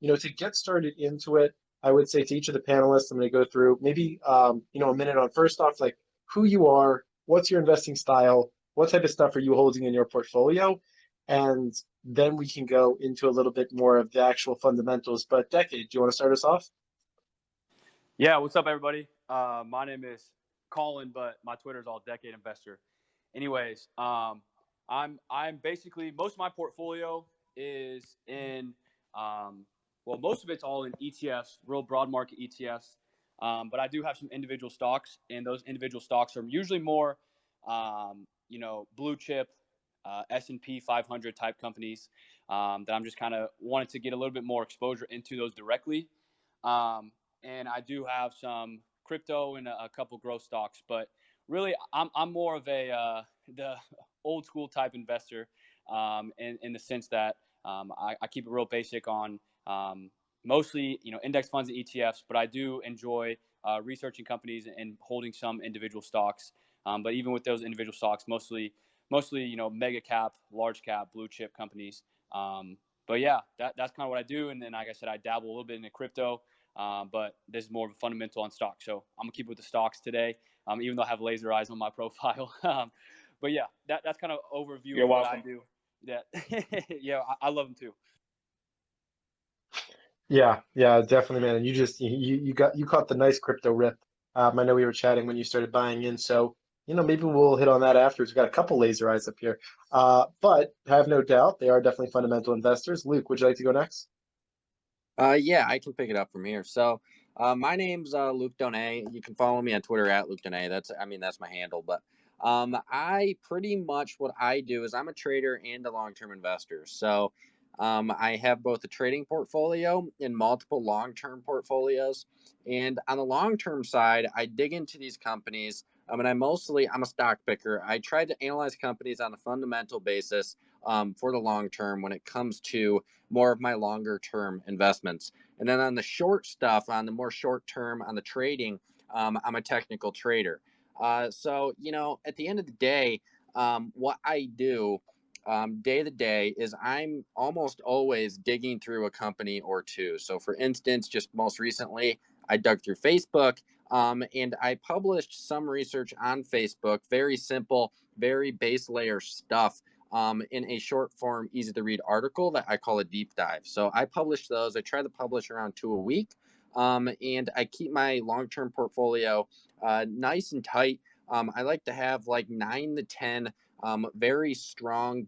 To get started into it, I would say to each of the panelists, I'm going to go through maybe, a minute on first off, like who you are, what's your investing style, what type of stuff are you holding in your portfolio, and then we can go into a little bit more of the actual fundamentals. But Decade, do you want to start us off? Yeah, what's up, everybody? My name is Colin, but my Twitter is all Decade Investor. Anyways, I'm basically most of my portfolio is in most of it's all in ETFs, real broad market ETFs. But I do have some individual stocks, and those individual stocks are usually more, blue chip, S&P 500 type companies that I'm just kind of wanted to get a little bit more exposure into those directly. And I do have some crypto and a couple growth stocks, but really I'm more of the old school type investor in the sense that I keep it real basic on mostly index funds and ETFs, but I do enjoy researching companies and holding some individual stocks. But even with those individual stocks, mostly mega cap, large cap, blue chip companies. But yeah, that's kind of what I do. And then, like I said, I dabble a little bit in crypto. But this is more of a fundamental on stock. So I'm going to keep it with the stocks today, even though I have laser eyes on my profile. But yeah, that's kind of overview You're of what welcome. I do. Yeah, yeah, I love them too. Yeah, yeah, definitely, man. And you caught the nice crypto rip. I know we were chatting when you started buying in, so maybe we'll hit on that afterwards. We've got a couple laser eyes up here. But have no doubt they are definitely fundamental investors. Luke, would you like to go next? Yeah, I can pick it up from here. So, my name's Luke Donay. You can follow me on Twitter at Luke Donay. That's my handle. But I pretty much what I do is I'm a trader and a long-term investor. So, I have both a trading portfolio and multiple long-term portfolios. And on the long-term side, I dig into these companies. And I'm a stock picker. I try to analyze companies on a fundamental basis for the long term when it comes to more of my longer term investments. And then on the short stuff, on the more short term, on the trading, I'm a technical trader. So, at the end of the day, what I do day to day is I'm almost always digging through a company or two. So, for instance, just most recently, I dug through Facebook and I published some research on Facebook, very simple, very base layer stuff in a short form, easy to read article that I call a deep dive. So I publish those. I try to publish around 2 a week. And I keep my long-term portfolio nice and tight. I like to have like 9 to 10 very strong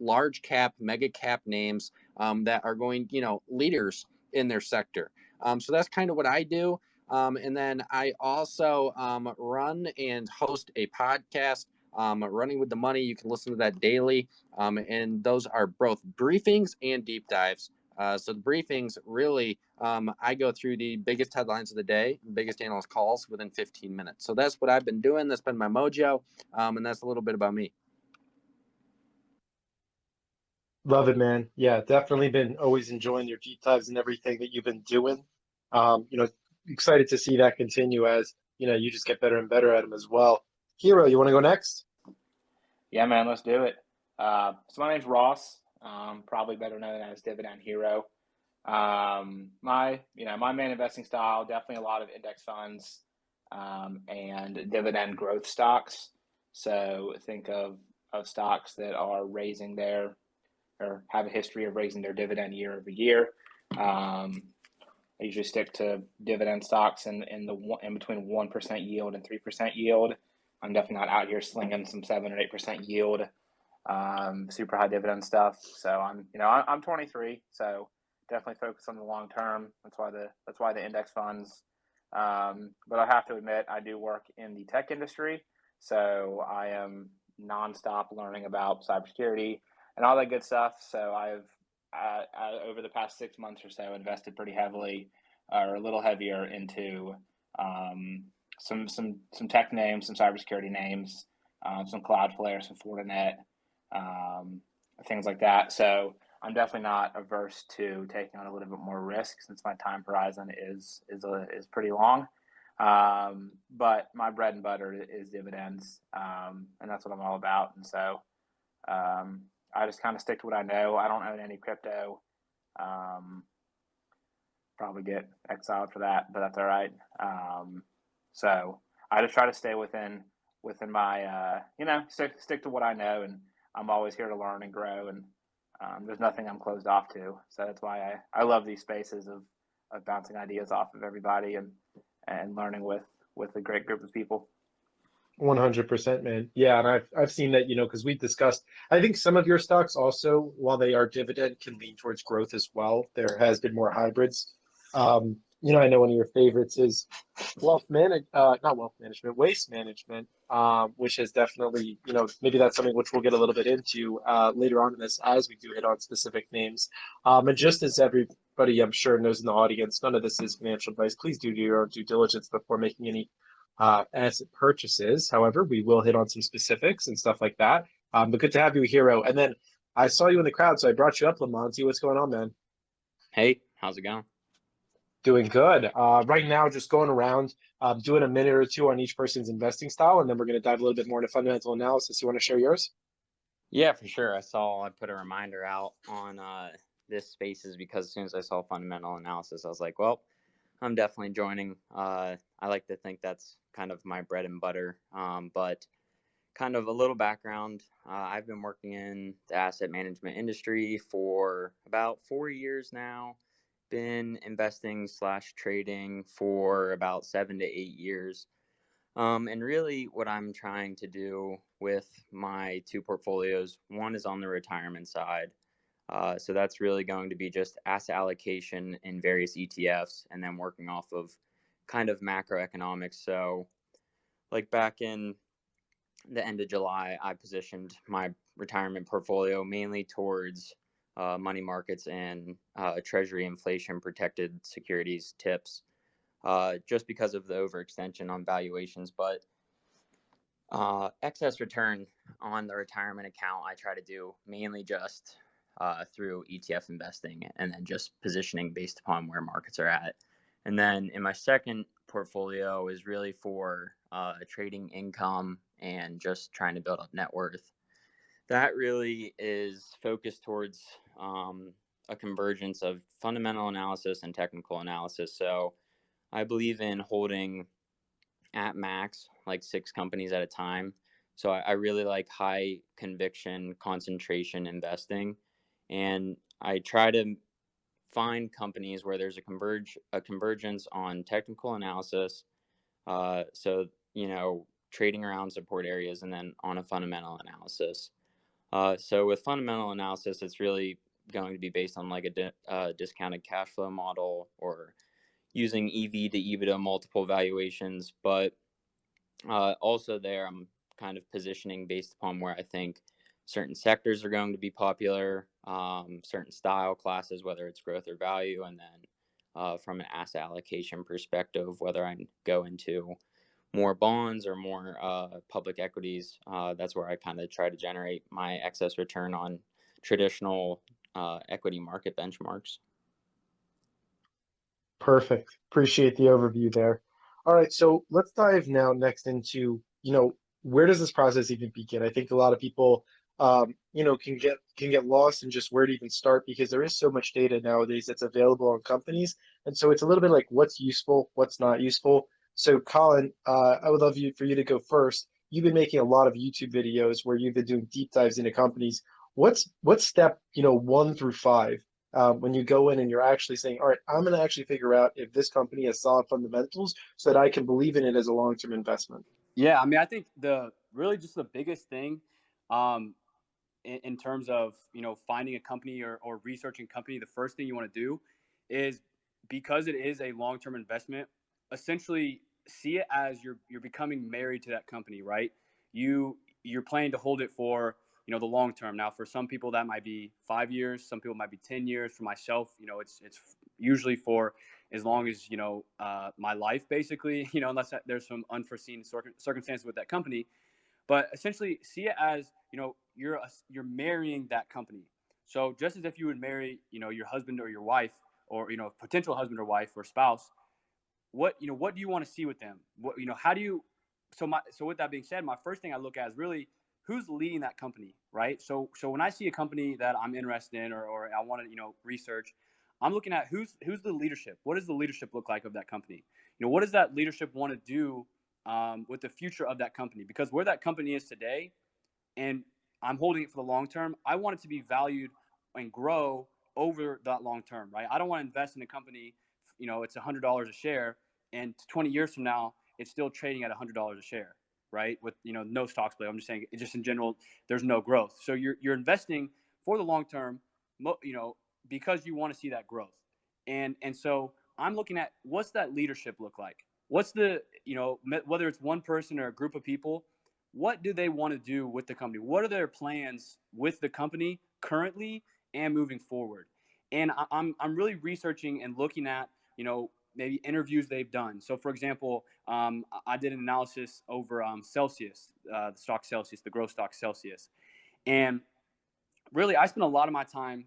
large cap, mega cap names that are going, leaders in their sector. So that's kind of what I do. And then I also run and host a podcast, Running with the Money. You can listen to that daily. And those are both briefings and deep dives. So the briefings really, I go through the biggest headlines of the day, biggest analyst calls within 15 minutes. So that's what I've been doing. That's been my mojo. And that's a little bit about me. Love it, man. Yeah, definitely been always enjoying your deep dives and everything that you've been doing. Excited to see that continue as, you just get better and better at them as well. Hero, you want to go next? Yeah, man, let's do it. So my name's Ross, probably better known as Dividend Hero. My main investing style, definitely a lot of index funds, and dividend growth stocks. So think of stocks that are raising or have a history of raising their dividend year over year. I usually stick to dividend stocks in between 1% yield and 3% yield. I'm definitely not out here slinging some 7 or 8% yield, super high dividend stuff. So I'm 23, so definitely focus on the long term. That's why the index funds. But I have to admit, I do work in the tech industry, so I am nonstop learning about cybersecurity and all that good stuff. So I've over the past 6 months or so invested pretty heavily, or a little heavier, into some tech names, some cybersecurity names, some Cloudflare, some Fortinet, things like that. So I'm definitely not averse to taking on a little bit more risk since my time horizon is pretty long. But my bread and butter is dividends, and that's what I'm all about. And so I just kind of stick to what I know. I don't own any crypto. probably get exiled for that, but that's all right. So I just try to stay within my stick to what I know, and I'm always here to learn and grow, and there's nothing I'm closed off to. So that's why I love these spaces of bouncing ideas off of everybody and learning with a great group of people. 100%, man. Yeah, and I've seen that, because we've discussed. I think some of your stocks also, while they are dividend, can lean towards growth as well. There has been more hybrids. I know one of your favorites is not wealth management, waste management, which has definitely, maybe that's something which we'll get a little bit into later on in this as we do hit on specific names. And just as everybody, I'm sure, knows in the audience, none of this is financial advice. Please do your own due diligence before making any asset purchases. However, we will hit on some specifics and stuff like that. But good to have you, Hero. And then I saw you in the crowd, so I brought you up, Lamonti. What's going on, man? Hey, how's it going? Doing good. Right now, just going around, doing a minute or two on each person's investing style, and then we're going to dive a little bit more into fundamental analysis. You want to share yours? Yeah, for sure. I put a reminder out on this Spaces because as soon as I saw fundamental analysis, I was like, well, I'm definitely joining. I like to think that's kind of my bread and butter. But kind of a little background. I've been working in the asset management industry for about 4 years now. Been investing / trading for about 7 to 8 years. And really what I'm trying to do with my two portfolios, one is on the retirement side. So that's really going to be just asset allocation in various ETFs and then working off of kind of macroeconomics. So like back in the end of July, I positioned my retirement portfolio mainly towards money markets and treasury inflation protected securities tips, just because of the overextension on valuations. But excess return on the retirement account, I try to do mainly just through ETF investing and then just positioning based upon where markets are at. And then in my second portfolio is really for trading income and just trying to build up net worth. That really is focused towards a convergence of fundamental analysis and technical analysis. So I believe in holding at max like 6 companies at a time. So I really like high conviction concentration investing, and I try to find companies where there's a convergence on technical analysis. So trading around support areas, and then on a fundamental analysis. So with fundamental analysis, it's really going to be based on like a discounted cash flow model or using EV to EBITDA multiple valuations. But also there, I'm kind of positioning based upon where I think certain sectors are going to be popular, certain style classes, whether it's growth or value, and then from an asset allocation perspective, whether I go into more bonds or more public equities. That's where I kind of try to generate my excess return on traditional equity market benchmarks. Perfect. Appreciate the overview there. All right, so let's dive now next into, where does this process even begin? I think a lot of people, can get lost in just where to even start because there is so much data nowadays that's available on companies, and so it's a little bit like what's useful, what's not useful. So, Colin, I would love for you to go first. You've been making a lot of YouTube videos where you've been doing deep dives into companies. What's step 1 through 5? When you go in and you're actually saying, all right, I'm going to actually figure out if this company has solid fundamentals so that I can believe in it as a long-term investment. Yeah, I mean, I think the biggest thing in terms of, finding a company or researching company, the first thing you want to do is, because it is a long-term investment, essentially see it as you're becoming married to that company, right? You're planning to hold it for, the long term. Now, for some people that might be 5 years, some people might be 10 years. For myself, it's usually for as long as, my life, basically, unless there's some unforeseen circumstances with that company. But essentially see it as, you're marrying that company. So just as if you would marry, your husband or your wife, or, potential husband or wife or spouse, what do you want to see with them? What, how do you, so with that being said, my first thing I look at is really who's leading that company, right? So when I see a company that I'm interested in, or I want to, research, I'm looking at who's the leadership. What does the leadership look like of that company? What does that leadership want to do with the future of that company? Because where that company is today, and I'm holding it for the long term, I want it to be valued and grow over that long term, right? I don't want to invest in a company, it's $100 a share, and 20 years from now, it's still trading at $100 a share, right? With no stock split. I'm just saying, just in general, there's no growth. So you're investing for the long term, because you want to see that growth, and so I'm looking at what's that leadership look like? What's the whether it's one person or a group of people, what do they want to do with the company? What are their plans with the company currently and moving forward? And I'm really researching and looking at maybe interviews they've done. So for example, I did an analysis over Celsius, the stock Celsius, the growth stock Celsius, and really I spent a lot of my time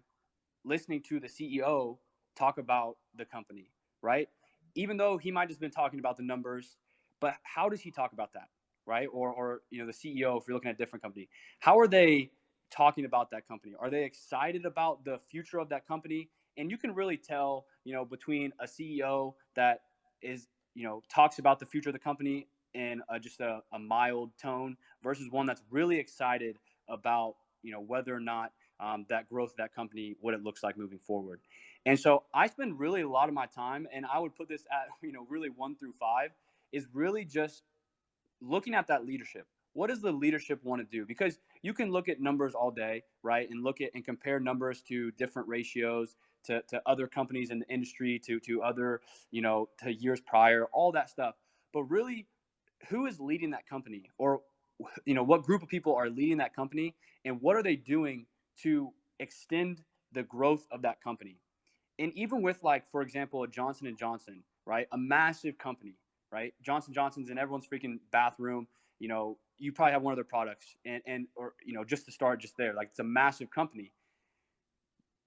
listening to the CEO talk about the company, right? Even though he might just been talking about the numbers, but how does he talk about that, right? Or the CEO, if you're looking at a different company, how are they talking about that company? Are they excited about the future of that company? And you can really tell, between a CEO that is, talks about the future of the company in just a mild tone versus one that's really excited about, whether or not that growth of that company, what it looks like moving forward. And so I spend really a lot of my time, and I would put this at, really 1 through 5, is really just looking at that leadership. What does the leadership want to do? Because you can look at numbers all day, right? And look at and compare numbers to different ratios, to other companies in the industry, to other, to years prior, all that stuff. But really, who is leading that company? Or, what group of people are leading that company? And what are they doing to extend the growth of that company? And even with, like, for example, a Johnson and Johnson, right? A massive company, right? Johnson Johnson's in everyone's freaking bathroom. You probably have one of their products, and or just to start, just there, like, it's a massive company.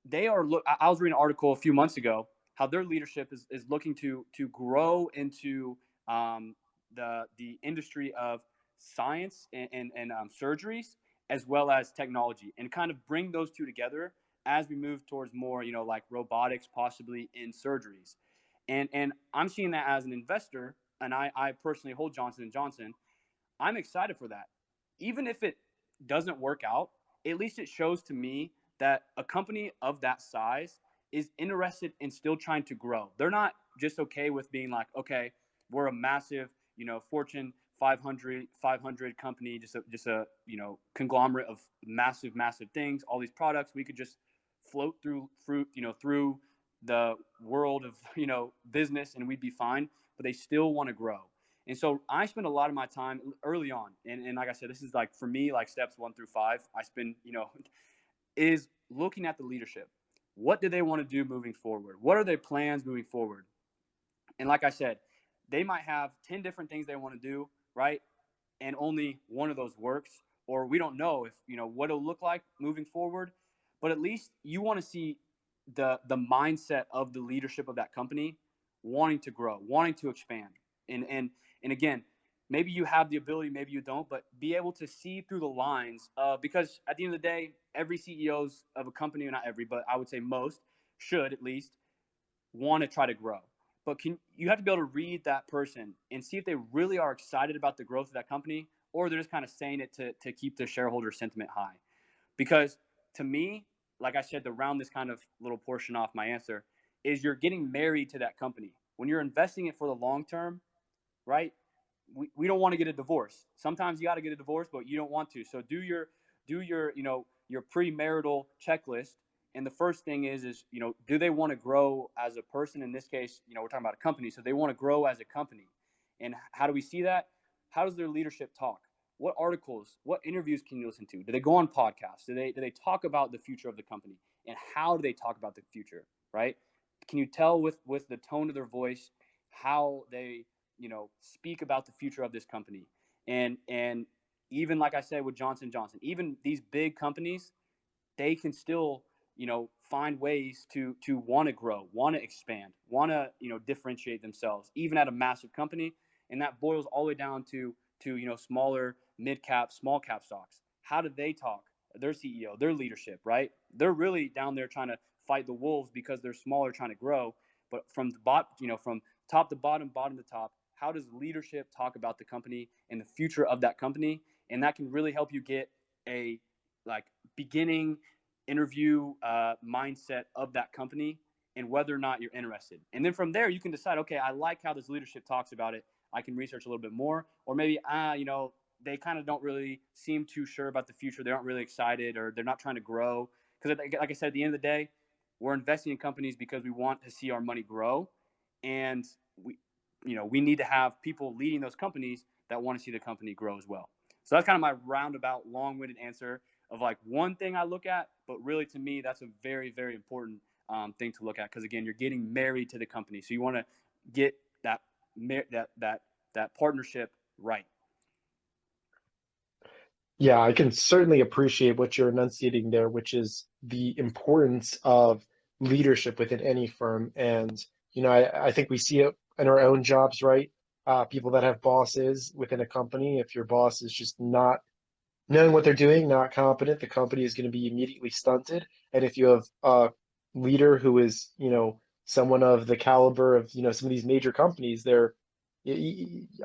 They are I was reading an article a few months ago how their leadership is looking to grow into the industry of science and surgeries, as well as technology, and kind of bring those two together as we move towards more, like robotics, possibly in surgeries. And I'm seeing that as an investor, and I personally hold Johnson and Johnson. I'm excited for that. Even if it doesn't work out, at least it shows to me that a company of that size is interested in still trying to grow. They're not just okay with being like, okay, we're a massive, Fortune 500 company, just a conglomerate of massive things, all these products. We could just float through the world of business, and we'd be fine. But they still want to grow. And so I spend a lot of my time early on. And like I said, this is like, for me, like steps 1 through 5, I spend, is looking at the leadership. What do they want to do moving forward? What are their plans moving forward? And like I said, they might have 10 different things they want to do, right? And only one of those works, or we don't know if, what it'll look like moving forward. But at least you want to see the mindset of the leadership of that company wanting to grow, wanting to expand. And again, maybe you have the ability, maybe you don't, but be able to see through the lines because at the end of the day, every CEOs of a company, or not every, but I would say most, should at least want to try to grow. But you have to be able to read that person and see if they really are excited about the growth of that company, or they're just kind of saying it to keep the shareholder sentiment high. Because to me, like I said, to round this kind of little portion off my answer, is you're getting married to that company. When you're investing it for the long term, right? We don't want to get a divorce. Sometimes you got to get a divorce, but you don't want to. So do your your pre-marital checklist. And the first thing is do they want to grow as a person? In this case, we're talking about a company, so they want to grow as a company. And how do we see that? How does their leadership talk? What articles, what interviews can you listen to? Do they go on podcasts? Do they talk about the future of the company? And how do they talk about the future, right? Can you tell with the tone of their voice how they speak about the future of this company? And even like I said with Johnson Johnson, even these big companies, they can still find ways to want to grow, want to expand, want to differentiate themselves, even at a massive company. And that boils all the way down to smaller, mid cap, small cap stocks. How do they talk? Their CEO, their leadership, right? They're really down there trying to fight the wolves because they're smaller trying to grow. But from from top to bottom, bottom to top, how does leadership talk about the company and the future of that company? And that can really help you get a beginning interview mindset of that company and whether or not you're interested. And then from there, you can decide, okay, I like how this leadership talks about it. I can research a little bit more, or maybe, they kind of don't really seem too sure about the future. They aren't really excited, or they're not trying to grow. Because like I said, at the end of the day, we're investing in companies because we want to see our money grow. And we need to have people leading those companies that want to see the company grow as well. So that's kind of my roundabout, long-winded answer of one thing I look at, but really to me, that's a very, very important thing to look at, because again, you're getting married to the company, so you want to get that partnership right. Yeah, I can certainly appreciate what you're enunciating there, which is the importance of leadership within any firm. And, I think we see it in our own jobs, right? People that have bosses within a company, if your boss is just not knowing what they're doing, not competent, the company is going to be immediately stunted. And if you have a leader who is, someone of the caliber of, some of these major companies,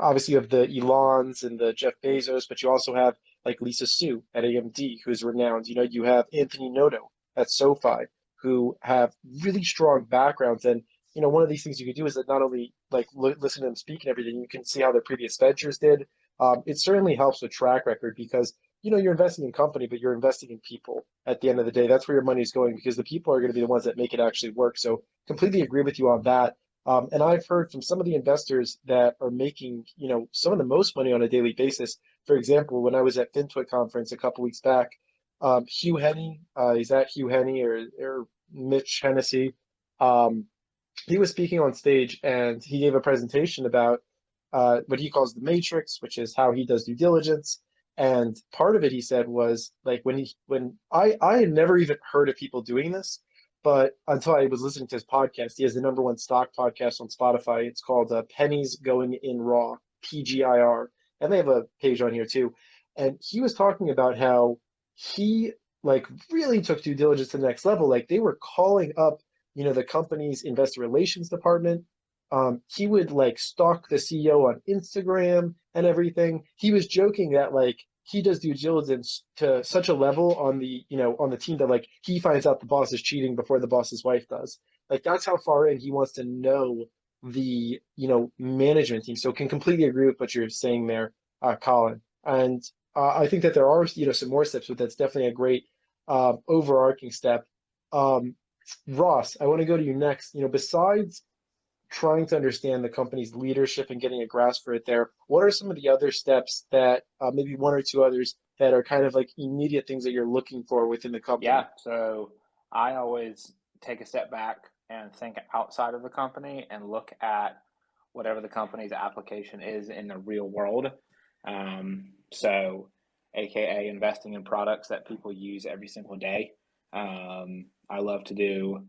obviously you have the Elons and the Jeff Bezos, but you also have like Lisa Su at AMD, who's renowned. You have Anthony Noto at SoFi, who have really strong backgrounds. And, one of these things you could do is that not only listen to them speak and everything, you can see how their previous ventures did. It certainly helps with track record because you're investing in company, but you're investing in people at the end of the day. That's where your money is going, because the people are going to be the ones that make it actually work. So completely agree with you on that. And I've heard from some of the investors that are making, some of the most money on a daily basis. For example, when I was at FinTwit conference a couple weeks back, Hugh Henney, is that Hugh Henney or Mitch Hennessy? He was speaking on stage and he gave a presentation about what he calls the matrix, which is how he does due diligence. And part of it, he said, was like when I had never even heard of people doing this, but until I was listening to his podcast. He has the #1 stock podcast on Spotify. It's called Pennies Going in Raw, PGIR, and they have a page on here too. And he was talking about how he really took due diligence to the next level. Like they were calling up, the company's investor relations department. He would stalk the CEO on Instagram and everything. He was joking that he does due diligence to such a level on the on the team that he finds out the boss is cheating before the boss's wife does. That's how far in he wants to know the management team. So can completely agree with what you're saying there, Colin. And I think that there are some more steps, but that's definitely a great overarching step. Ross, I want to go to you next. Besides trying to understand the company's leadership and getting a grasp for it there, what are some of the other steps that maybe one or two others that are kind of immediate things that you're looking for within the company? Yeah, so I always take a step back and think outside of the company and look at whatever the company's application is in the real world. So AKA investing in products that people use every single day. I love to do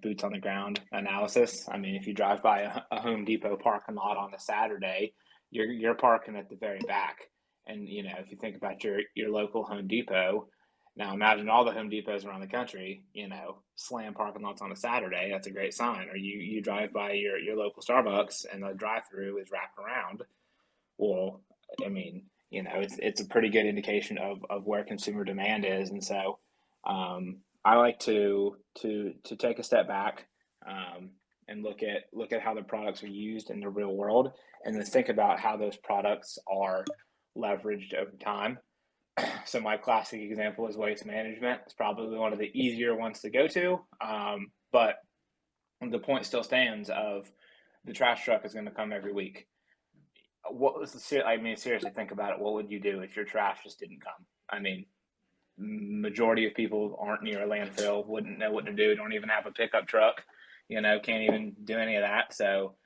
boots on the ground analysis. I mean, if you drive by a Home Depot parking lot on a Saturday, you're parking at the very back. And if you think about your local Home Depot, now imagine all the Home Depots around the country, slam parking lots on a Saturday. That's a great sign. Or you drive by your local Starbucks and the drive-through is wrapped around. Well, I mean, it's a pretty good indication of where consumer demand is. And so I like to take a step back and look at how the products are used in the real world, and then think about how those products are leveraged over time. So my classic example is waste management. It's probably one of the easier ones to go to, but the point still stands of the trash truck is going to come every week. Seriously, think about it. What would you do if your trash just didn't come? I mean, majority of people aren't near a landfill, wouldn't know what to do, don't even have a pickup truck, can't even do any of that. So,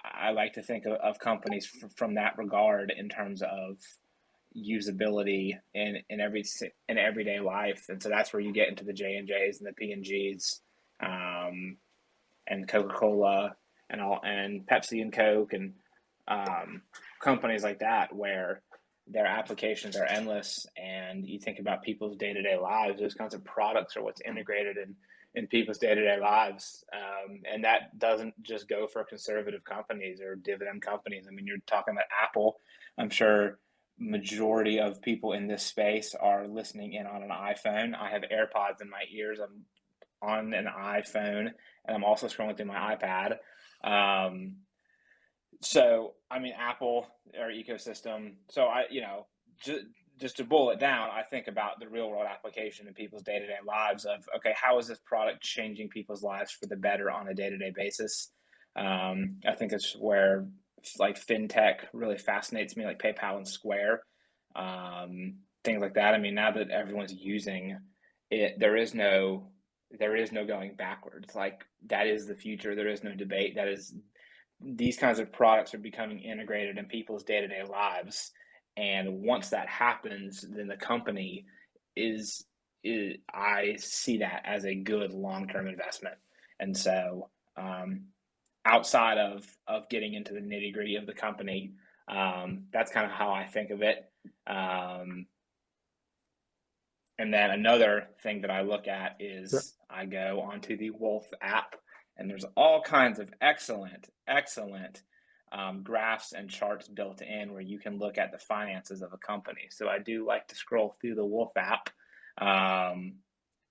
I like to think of companies from that regard in terms of usability in everyday life. And so that's where you get into the J&Js and the P&Gs, and Coca-Cola and Pepsi and Coke and companies like that, where their applications are endless, and you think about people's day-to-day lives, those kinds of products are what's integrated in people's day-to-day lives. And that doesn't just go for conservative companies or dividend companies. I mean, you're talking about Apple. I'm sure majority of people in this space are listening in on an iPhone. I have AirPods in my ears. I'm on an iPhone, and I'm also scrolling through my iPad. So, I mean, Apple, our ecosystem. So just to boil it down, I think about the real world application in people's day-to-day lives of, okay, how is this product changing people's lives for the better on a day-to-day basis? I think it's where like fintech really fascinates me, like PayPal and Square, things like that. I mean, now that everyone's using it, there is no going backwards. Like that is the future. There is no debate. These kinds of products are becoming integrated in people's day-to-day lives. And once that happens, then the company is I see that as a good long-term investment. And so outside of getting into the nitty-gritty of the company, that's kind of how I think of it. And then another thing that I look at is I go onto the Wolf app, and there's all kinds of excellent graphs and charts built in where you can look at the finances of a company. So I do like to scroll through the Wolf app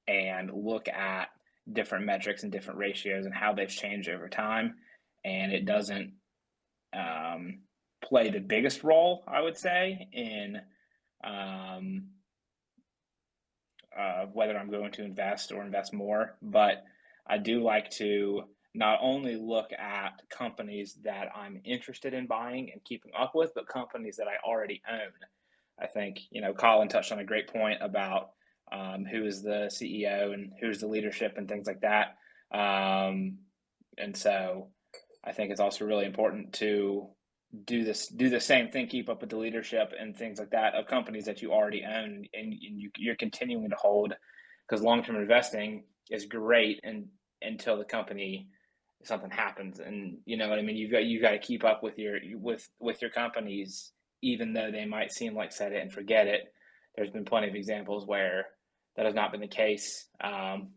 and look at different metrics and different ratios and how they've changed over time. And it doesn't play the biggest role, I would say, in whether I'm going to invest or invest more. But I do like to not only look at companies that I'm interested in buying and keeping up with, but companies that I already own. I think, Colin touched on a great point about who is the CEO and who's the leadership and things like that. And so I think it's also really important to do the same thing, keep up with the leadership and things like that of companies that you already own and you're continuing to hold, because long-term investing is great until the company something happens, and you know what I mean. You've got to keep up with your companies, even though they might seem like set it and forget it. There's been plenty of examples where that has not been the case,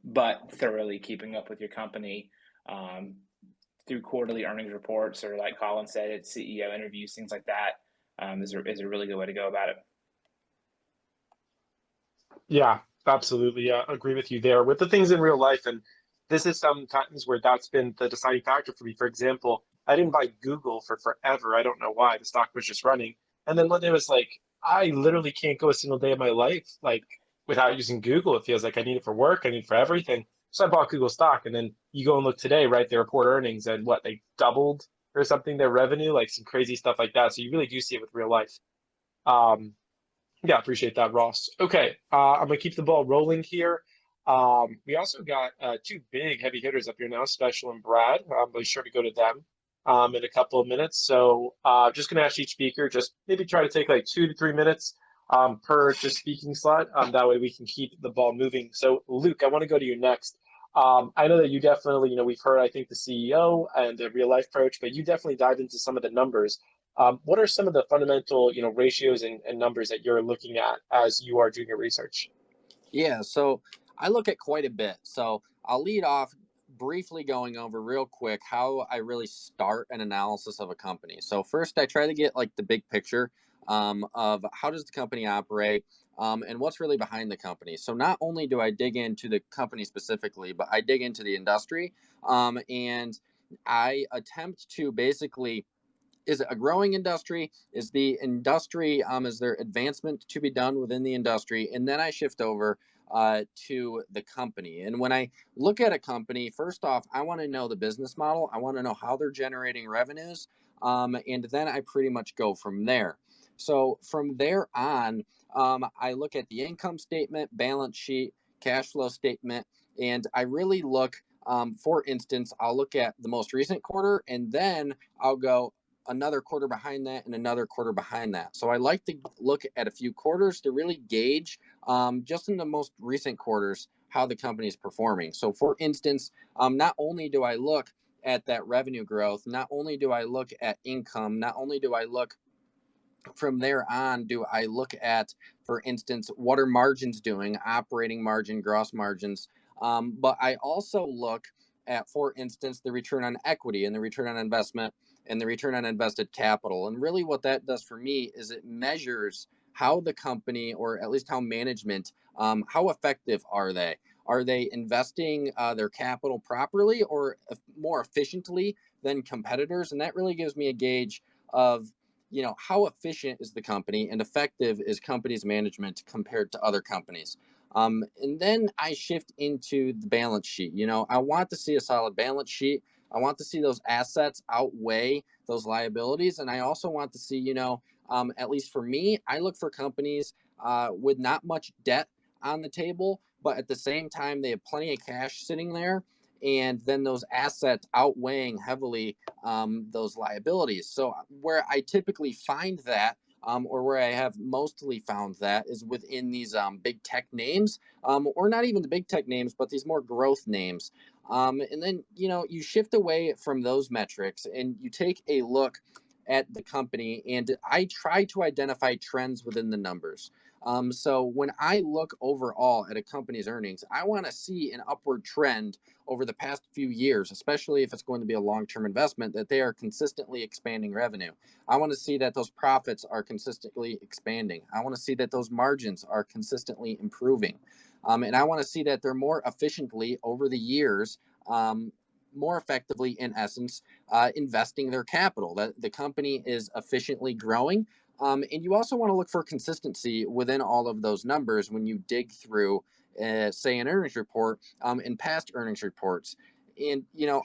but thoroughly keeping up with your company through quarterly earnings reports, or like Colin said, it's CEO interviews, things like that, is a really good way to go about it. Yeah, absolutely. Yeah, agree with you there. With the things in real life, and this is sometimes where that's been the deciding factor for me. For example, I didn't buy Google for forever. I don't know why. The stock was just running. And then one day it was like, I literally can't go a single day of my life like without using Google. It feels like I need it for work. I need it for everything. So I bought Google stock. And then you go and look today, right? They report earnings and what, they doubled or something, their revenue, like some crazy stuff like that. So you really do see it with real life. Yeah, appreciate that, Ross. Okay, I'm gonna keep the ball rolling here. We also got two big heavy hitters up here now, Special and Brad. I'll be sure to go to them in a couple of minutes. So just gonna ask each speaker, just maybe try to take like 2 to 3 minutes per just speaking slot. That way we can keep the ball moving. So Luke, I want to go to you next. I know that you definitely, we've heard, I think, the CEO and the real life approach, but you definitely dived into some of the numbers. What are some of the fundamental, ratios and numbers that you're looking at as you are doing your research? Yeah, so I look at quite a bit. So I'll lead off briefly going over real quick how I really start an analysis of a company. So first, I try to get like the big picture of how does the company operate and what's really behind the company. So not only do I dig into the company specifically, but I dig into the industry and I attempt to basically, is it a growing industry? Is the industry, is there advancement to be done within the industry? And then I shift over to the company. And when I look at a company, first off, I want to know the business model. I want to know how they're generating revenues. And then I pretty much go from there. So from there on, I look at the income statement, balance sheet, cash flow statement, and I really look, for instance, I'll look at the most recent quarter, and then I'll go another quarter behind that and another quarter behind that. So I like to look at a few quarters to really gauge just in the most recent quarters how the company is performing. So for instance, not only do I look at that revenue growth, not only do I look at income, not only do I look from there on, do I look at, for instance, what are margins doing, operating margin, gross margins. But I also look at, for instance, the return on equity and the return on investment and the return on invested capital. And really what that does for me is it measures how the company, or at least how management, how effective are they? Are they investing their capital properly or more efficiently than competitors? And that really gives me a gauge of, how efficient is the company and effective is company's management compared to other companies. And then I shift into the balance sheet. I want to see a solid balance sheet. I want to see those assets outweigh those liabilities. And I also want to see, at least for me, I look for companies with not much debt on the table, but at the same time, they have plenty of cash sitting there. And then those assets outweighing heavily those liabilities. So where I typically find that, or where I have mostly found that, is within these big tech names, or not even the big tech names, but these more growth names. And then, you shift away from those metrics and you take a look at the company, and I try to identify trends within the numbers. So when I look overall at a company's earnings, I want to see an upward trend over the past few years, especially if it's going to be a long-term investment, that they are consistently expanding revenue. I want to see that those profits are consistently expanding. I want to see that those margins are consistently improving. And I want to see that they're more efficiently over the years, more effectively, in essence, investing their capital, that the company is efficiently growing. And you also want to look for consistency within all of those numbers when you dig through, say, an earnings report and past earnings reports. And,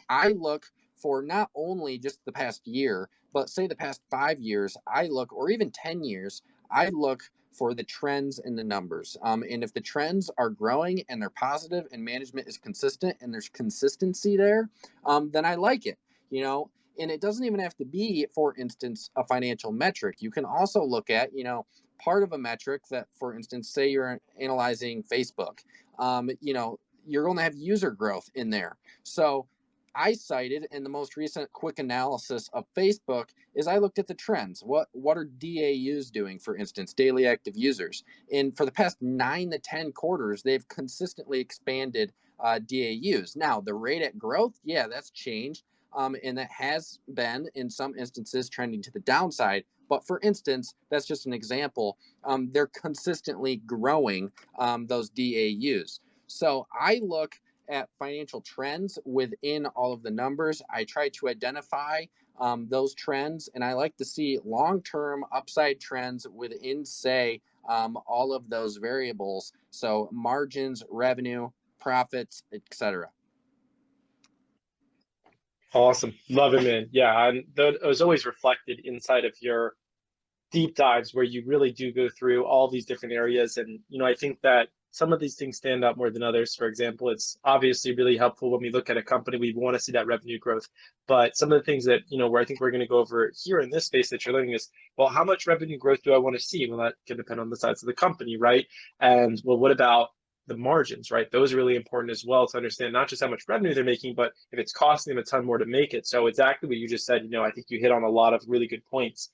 I look for not only just the past year, but say the past 5 years, I look, or even 10 years, I look for the trends in the numbers. And if the trends are growing and they're positive and management is consistent and there's consistency there, then I like it, and it doesn't even have to be, for instance, a financial metric. You can also look at, part of a metric that, for instance, say you're analyzing Facebook, you're going to have user growth in there. So I cited in the most recent quick analysis of Facebook is I looked at the trends. What are DAUs doing, for instance, daily active users? And for the past 9 to 10 quarters, they've consistently expanded DAUs. Now, the rate at growth, yeah, that's changed. And that has been, in some instances, trending to the downside. But for instance, that's just an example. They're consistently growing those DAUs. So I look at financial trends within all of the numbers. I try to identify those trends, and I like to see long-term upside trends within, say, all of those variables. So margins, revenue, profits, etc. Awesome. Love it, man. Yeah, and it was always reflected inside of your deep dives where you really do go through all these different areas. And, I think that some of these things stand out more than others. For example, it's obviously really helpful when we look at a company, we want to see that revenue growth. But some of the things that, where I think we're going to go over here in this space that you're learning is, well, how much revenue growth do I want to see? Well, that can depend on the size of the company, right? And, well, what about the margins, right? Those are really important as well to understand not just how much revenue they're making, but if it's costing them a ton more to make it. So exactly what you just said, I think you hit on a lot of really good points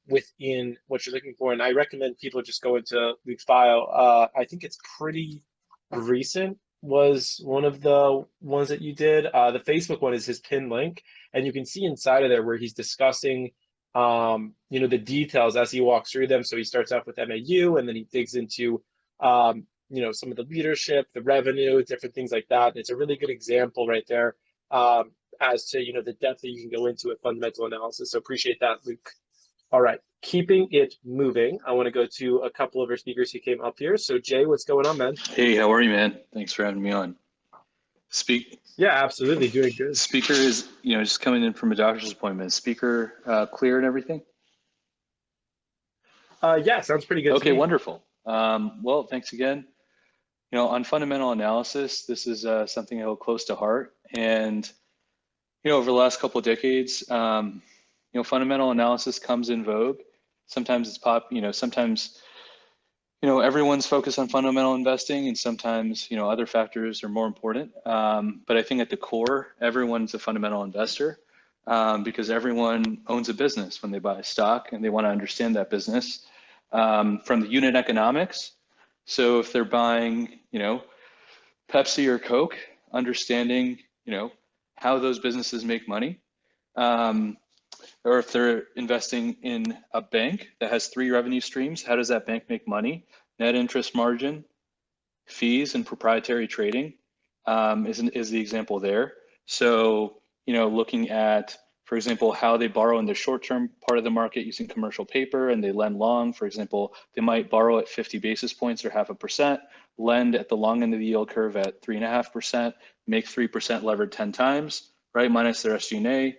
within what you're looking for. And I recommend people just go into Luke's file. I think it's pretty recent, was one of the ones that you did. The Facebook one is his pin link, and you can see inside of there where he's discussing the details as he walks through them. So he starts off with MAU, and then he digs into some of the leadership, the revenue, different things like that. And it's a really good example right there as to the depth that you can go into with fundamental analysis. So appreciate that, Luke. All right, keeping it moving, I want to go to a couple of our speakers who came up here. So Jay, what's going on, man? Hey, how are you, man? Thanks for having me on. Yeah, absolutely, doing good. Speaker is, just coming in from a doctor's appointment. Speaker clear and everything? Yeah, sounds pretty good. Okay, wonderful. Well, thanks again. On fundamental analysis, this is something I hold close to heart. And, over the last couple of decades, fundamental analysis comes in vogue. Sometimes it's sometimes, everyone's focused on fundamental investing, and sometimes, other factors are more important. But I think at the core, everyone's a fundamental investor. because everyone owns a business when they buy a stock, and they want to understand that business from the unit economics. So if they're buying, Pepsi or Coke, understanding, how those businesses make money. Or if they're investing in a bank that has 3 revenue streams, how does that bank make money? Net interest margin, fees, and proprietary trading is the example there. So, looking at, for example, how they borrow in the short-term part of the market using commercial paper, and they lend long. For example, they might borrow at 50 basis points or 0.5%, lend at the long end of the yield curve at 3.5%, make 3% levered 10 times, right? Minus their SG&A,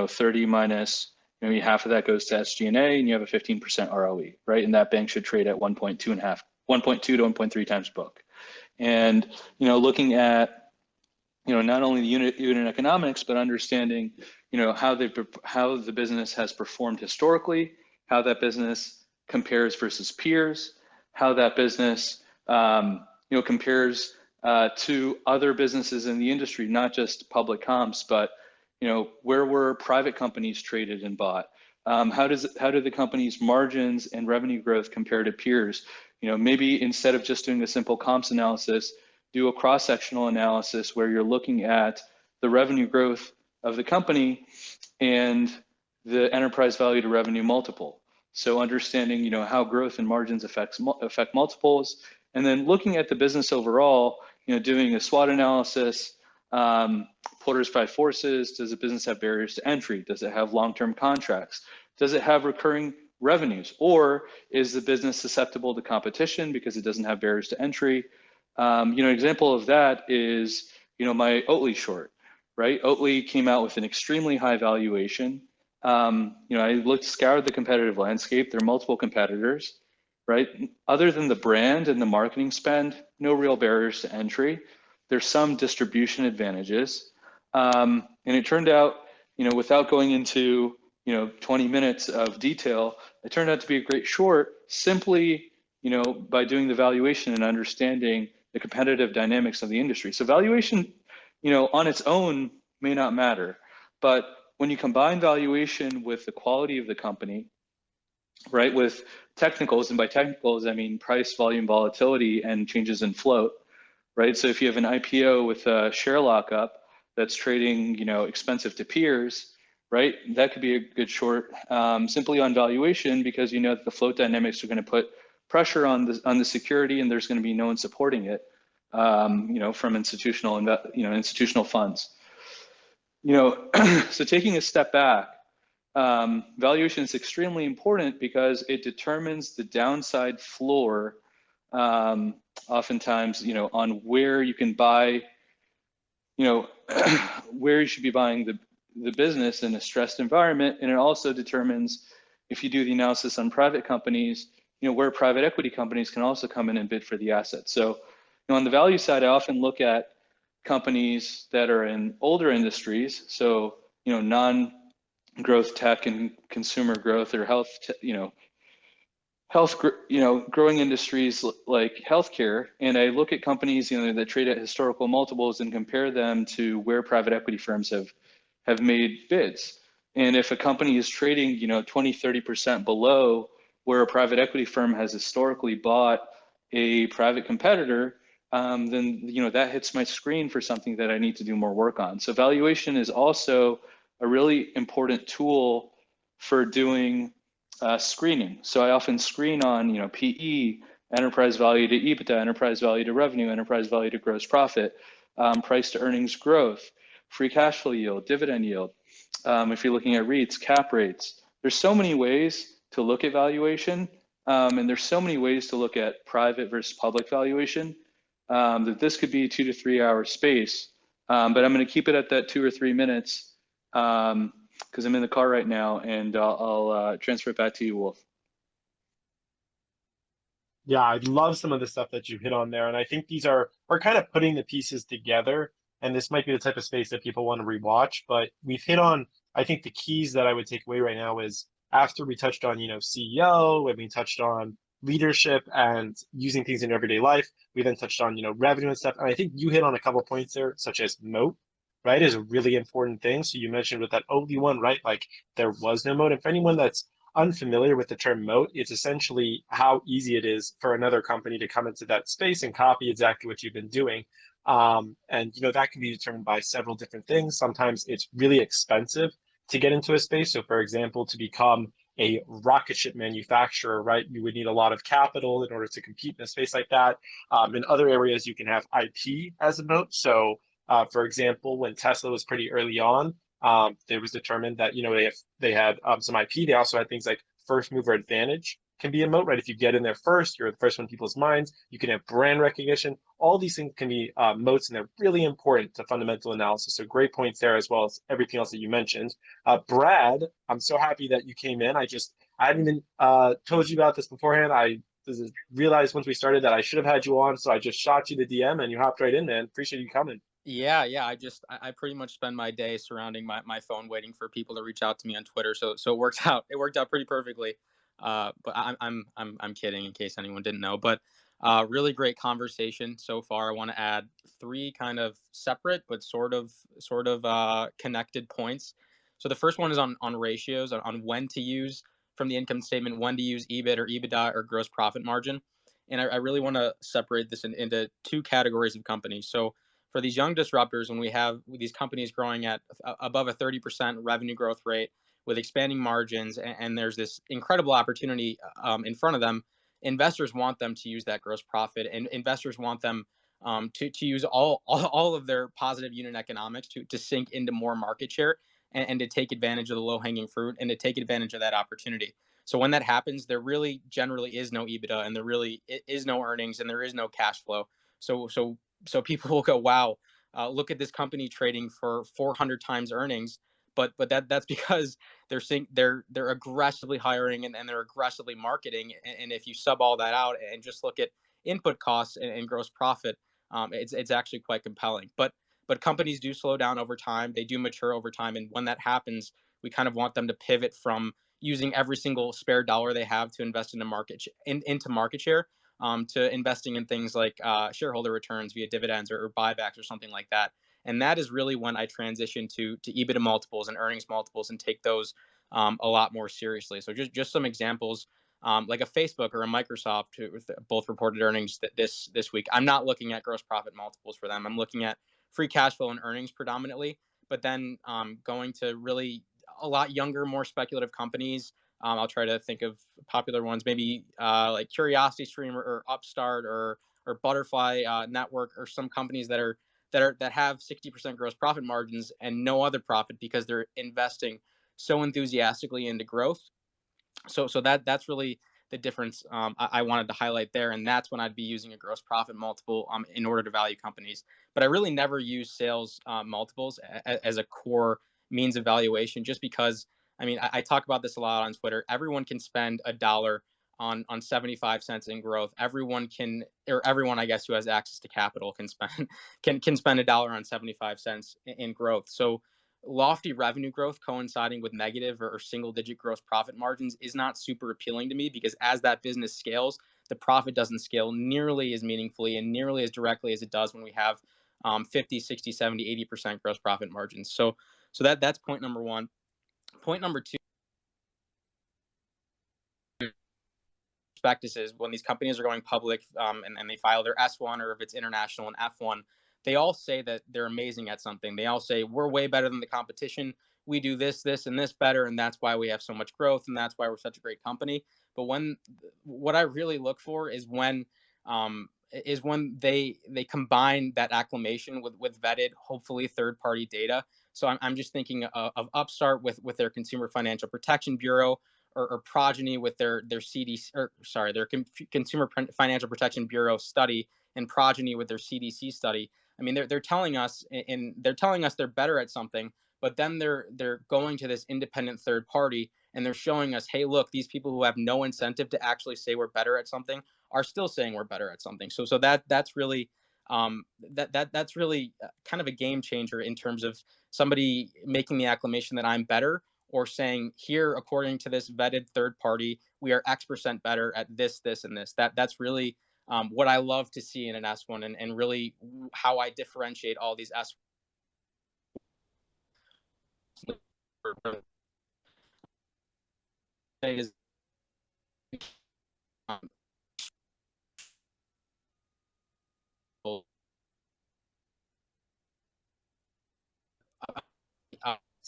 30 minus maybe half of that goes to SG&A, and you have a 15% ROE, right? And that bank should trade at 1.2 to 1.3 times book. And looking at not only the unit economics, but understanding how the business has performed historically, how that business compares versus peers, how that business compares to other businesses in the industry, not just public comps, but where were private companies traded and bought? How do the company's margins and revenue growth compare to peers? Maybe instead of just doing a simple comps analysis, do a cross-sectional analysis where you're looking at the revenue growth of the company and the enterprise value to revenue multiple. So understanding, how growth and margins affect multiples, and then looking at the business overall, doing a SWOT analysis, Porter's 5 forces. Does the business have barriers to entry? Does it have long-term contracts? Does it have recurring revenues? Or is the business susceptible to competition because it doesn't have barriers to entry? An example of that is, my Oatly short, right? Oatly came out with an extremely high valuation. I scoured the competitive landscape. There are multiple competitors, right? Other than the brand and the marketing spend, no real barriers to entry. There's some distribution advantages. And it turned out, without going into, 20 minutes of detail, it turned out to be a great short simply, by doing the valuation and understanding the competitive dynamics of the industry. So valuation, on its own may not matter, but when you combine valuation with the quality of the company, right, with technicals, and by technicals, I mean price, volume, volatility, and changes in float, right? So if you have an IPO with a share lockup that's trading, expensive to peers, right, that could be a good short simply on valuation, because that the float dynamics are going to put pressure on the security, and there's going to be no one supporting it, from institutional funds. So taking a step back, valuation is extremely important because it determines the downside floor, oftentimes, on where you can buy, where you should be buying the business in a stressed environment. And it also determines, if you do the analysis on private companies, where private equity companies can also come in and bid for the asset. So, on the value side, I often look at companies that are in older industries. So, non-growth tech and consumer growth, or growing industries like healthcare. And I look at companies, that trade at historical multiples and compare them to where private equity firms have made bids. And if a company is trading, 20, 30% below where a private equity firm has historically bought a private competitor, then, that hits my screen for something that I need to do more work on. So valuation is also a really important tool for doing screening. So I often screen on, PE, enterprise value to Ebitda, enterprise value to revenue, enterprise value to gross profit, price to earnings growth, free cash flow yield, dividend yield. If you're looking at REITs, cap rates. There's so many ways to look at valuation, and there's so many ways to look at private versus public valuation, that this could be a 2 to 3 hour space. But I'm going to keep it at that 2 or 3 minutes, because I'm in the car right now, and I'll transfer it back to you, Wolf. Yeah, I love some of the stuff that you hit on there. And I think we're kind of putting the pieces together. And this might be the type of space that people want to rewatch, but we've hit on, I think the keys that I would take away right now is, after we touched on, CEO, and we touched on leadership and using things in everyday life, we then touched on, revenue and stuff. And I think you hit on a couple of points there, such as moat, right, is a really important thing. So you mentioned with that Oatly one, right? Like there was no moat. And for anyone that's unfamiliar with the term moat, it's essentially how easy it is for another company to come into that space and copy exactly what you've been doing. And that can be determined by several different things. Sometimes it's really expensive to get into a space. So for example, to become a rocket ship manufacturer, right, you would need a lot of capital in order to compete in a space like that. In other areas, you can have IP as a moat. So for example, when Tesla was pretty early on, it was determined that they had some IP. They also had things like first mover advantage can be a moat, right? If you get in there first, you're the first one in people's minds. You can have brand recognition. All these things can be moats, and they're really important to fundamental analysis. So great points there, as well as everything else that you mentioned. Brad, I'm so happy that you came in. I hadn't even told you about this beforehand. I realized once we started that I should have had you on, so I just shot you the DM and you hopped right in, man. Appreciate you coming. Yeah. I pretty much spend my day surrounding my phone waiting for people to reach out to me on Twitter. So it works out. It worked out pretty perfectly. But I'm kidding in case anyone didn't know. But really great conversation so far. I want to add three kind of separate but sort of connected points. So the first one is on ratios, on when to use from the income statement, when to use EBIT or EBITDA or gross profit margin. And I really want to separate this into two categories of companies. So for these young disruptors, when we have these companies growing at above a 30% revenue growth rate with expanding margins, and there's this incredible opportunity in front of them, investors want them to use that gross profit, and investors want them to use all of their positive unit economics to sink into more market share and to take advantage of the low hanging fruit and to take advantage of that opportunity. So when that happens, there really generally is no EBITDA, and there really is no earnings, and there is no cash flow. So people will go, wow, look at this company trading for 400 times earnings, but that's because they're aggressively hiring and they're aggressively marketing. And if you sub all that out and just look at input costs and gross profit, it's actually quite compelling. But companies do slow down over time. They do mature over time, and when that happens, we kind of want them to pivot from using every single spare dollar they have to invest into market share to investing in things like shareholder returns via dividends or buybacks or something like that. And that is really when I transition to EBITDA multiples and earnings multiples and take those a lot more seriously. So just some examples, like a Facebook or a Microsoft, who both reported earnings this week. I'm not looking at gross profit multiples for them. I'm looking at free cash flow and earnings predominantly, but then going to really a lot younger, more speculative companies. I'll try to think of popular ones, maybe like Curiosity Stream or Upstart or Butterfly Network, or some companies that have 60% gross profit margins and no other profit because they're investing so enthusiastically into growth. So that's really the difference I wanted to highlight there, and that's when I'd be using a gross profit multiple in order to value companies. But I really never use sales multiples as a core means of valuation, just because I mean I talk about this a lot on Twitter. Everyone can spend $1 on 75 cents in growth. Everyone I guess who has access to capital can spend spend $1 on 75 cents in growth. So lofty revenue growth coinciding with negative or single digit gross profit margins is not super appealing to me, because as that business scales, the profit doesn't scale nearly as meaningfully and nearly as directly as it does when we have 50, 60, 70, 80% gross profit margins. So that's point number one. Point number two, prospectuses, when these companies are going public and they file their S1, or if it's international and F1, they all say that they're amazing at something. They all say, we're way better than the competition. We do this, this, and this better, and that's why we have so much growth, and that's why we're such a great company. But what I really look for is when they combine that acclamation with vetted, hopefully third-party data. So I'm just thinking of Upstart with their Consumer Financial Protection Bureau, or Progeny with their CDC, or sorry, their Consumer Financial Protection Bureau study, and Progeny with their CDC study. I mean, they're telling us, and they're telling us they're better at something, but then they're going to this independent third party and they're showing us, hey, look, these people who have no incentive to actually say we're better at something are still saying we're better at something. So that's really that's really kind of a game changer in terms of somebody making the acclamation that I'm better, or saying, here, according to this vetted third party, we are X% better at this, this, and this. That's really what I love to see in an S1, and really how I differentiate all these S1 is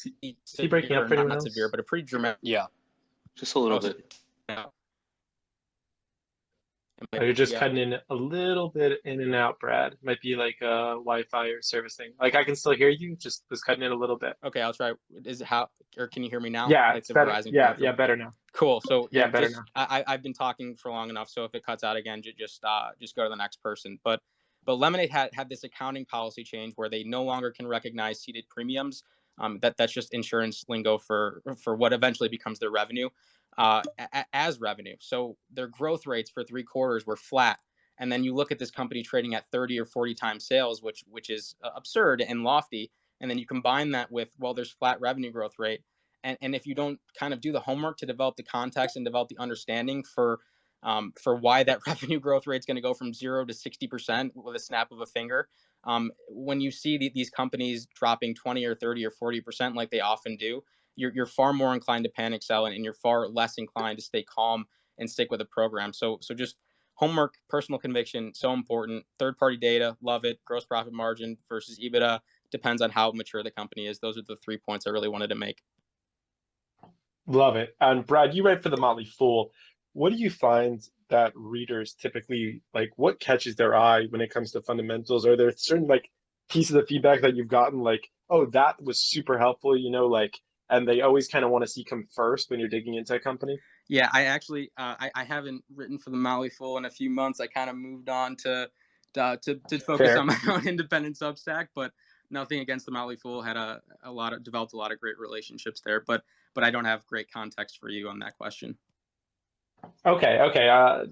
Is he breaking up for anyone not else? severe, but a pretty dramatic. Yeah. Just a little bit. Oh, you're just Yeah. cutting in a little bit in and out, Brad. Might be like a Wi-Fi or service thing. Like I can still hear you, just was cutting in a little bit. Okay, I'll try. Is it how, or can you hear me now? Yeah, Like it's the better. Verizon Yeah, commercial? yeah, better now. Cool. So Yeah, better just now. I've been talking for long enough. So if it cuts out again, just go to the next person. But Lemonade had this accounting policy change where they no longer can recognize ceded premiums. That's just insurance lingo for what eventually becomes their revenue, as revenue. So their growth rates for 3 quarters were flat. And then you look at this company trading at 30 or 40 times sales, which is absurd and lofty. And then you combine that with, well, there's flat revenue growth rate. And if you don't kind of do the homework to develop the context and develop the understanding for why that revenue growth rate is going to go from 0 to 60% with a snap of a finger, when you see these companies dropping 20 or 30 or 40% like they often do, you're far more inclined to panic sell, and you're far less inclined to stay calm and stick with a program. So just homework, personal conviction, so important. Third-party data, love it. Gross profit margin versus EBITDA depends on how mature the company is. Those are the 3 points I really wanted to make. Love it. And Brad, you write for the Motley Fool. What do you find that readers typically like? What catches their eye when it comes to fundamentals? Are there certain like pieces of feedback that you've gotten like, oh, that was super helpful, like, and they always kind of want to see come first when you're digging into a company? Yeah, I actually I haven't written for the Motley Fool in a few months. I kind of moved on to focus Fair. on my own independent Substack, but nothing against the Motley Fool. Had developed a lot of great relationships there, but I don't have great context for you on that question. Okay.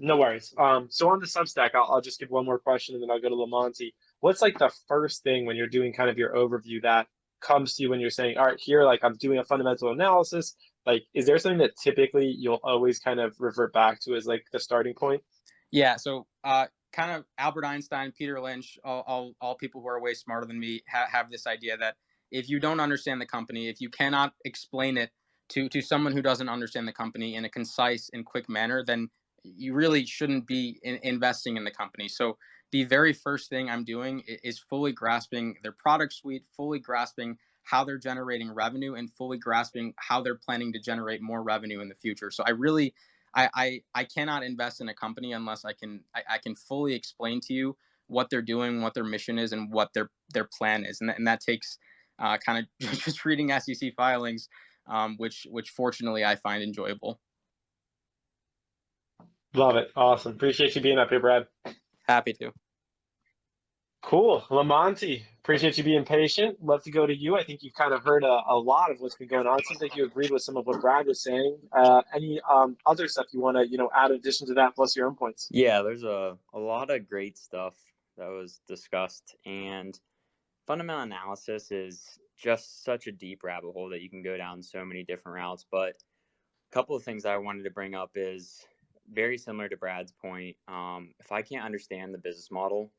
No worries. So on the Substack, I'll just give one more question and then I'll go to Lamonti. What's like the first thing when you're doing kind of your overview that comes to you when you're saying, all right, here, like I'm doing a fundamental analysis. Like, is there something that typically you'll always kind of revert back to as like the starting point? Yeah. So kind of Albert Einstein, Peter Lynch, all people who are way smarter than me have this idea that if you don't understand the company, if you cannot explain it to someone who doesn't understand the company in a concise and quick manner, then you really shouldn't be investing in the company. So the very first thing I'm doing is fully grasping their product suite, fully grasping how they're generating revenue, and fully grasping how they're planning to generate more revenue in the future. So I cannot invest in a company unless I can fully explain to you what they're doing, what their mission is, and what their plan is, and that takes kind of just reading SEC filings, which fortunately I find enjoyable. Love it. Awesome. Appreciate you being up here, Brad. Happy to. Cool. Lamonti, appreciate you being patient. Love to go to you. I think you've kind of heard a lot of what's been going on. It seems like you agreed with some of what Brad was saying. Any other stuff you want to, add in addition to that, plus your own points? Yeah, there's a lot of great stuff that was discussed, and fundamental analysis is just such a deep rabbit hole that you can go down so many different routes. But a couple of things that I wanted to bring up is very similar to Brad's point. If I can't understand the business model,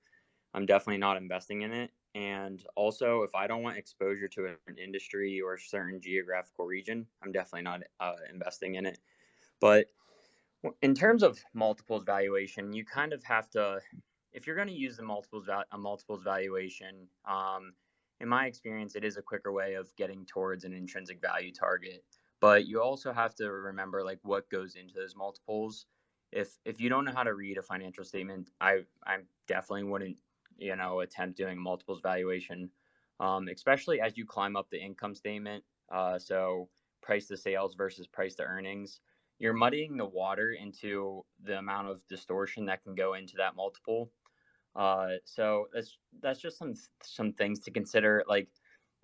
I'm definitely not investing in it. And also, if I don't want exposure to an industry or a certain geographical region, I'm definitely not investing in it. But in terms of multiples valuation, you kind of have to, if you're going to use the multiples valuation, in my experience, it is a quicker way of getting towards an intrinsic value target. But you also have to remember like what goes into those multiples. If you don't know how to read a financial statement, I definitely wouldn't attempt doing multiples valuation, especially as you climb up the income statement. So price to sales versus price to earnings, you're muddying the water into the amount of distortion that can go into that multiple. So that's just some things to consider. Like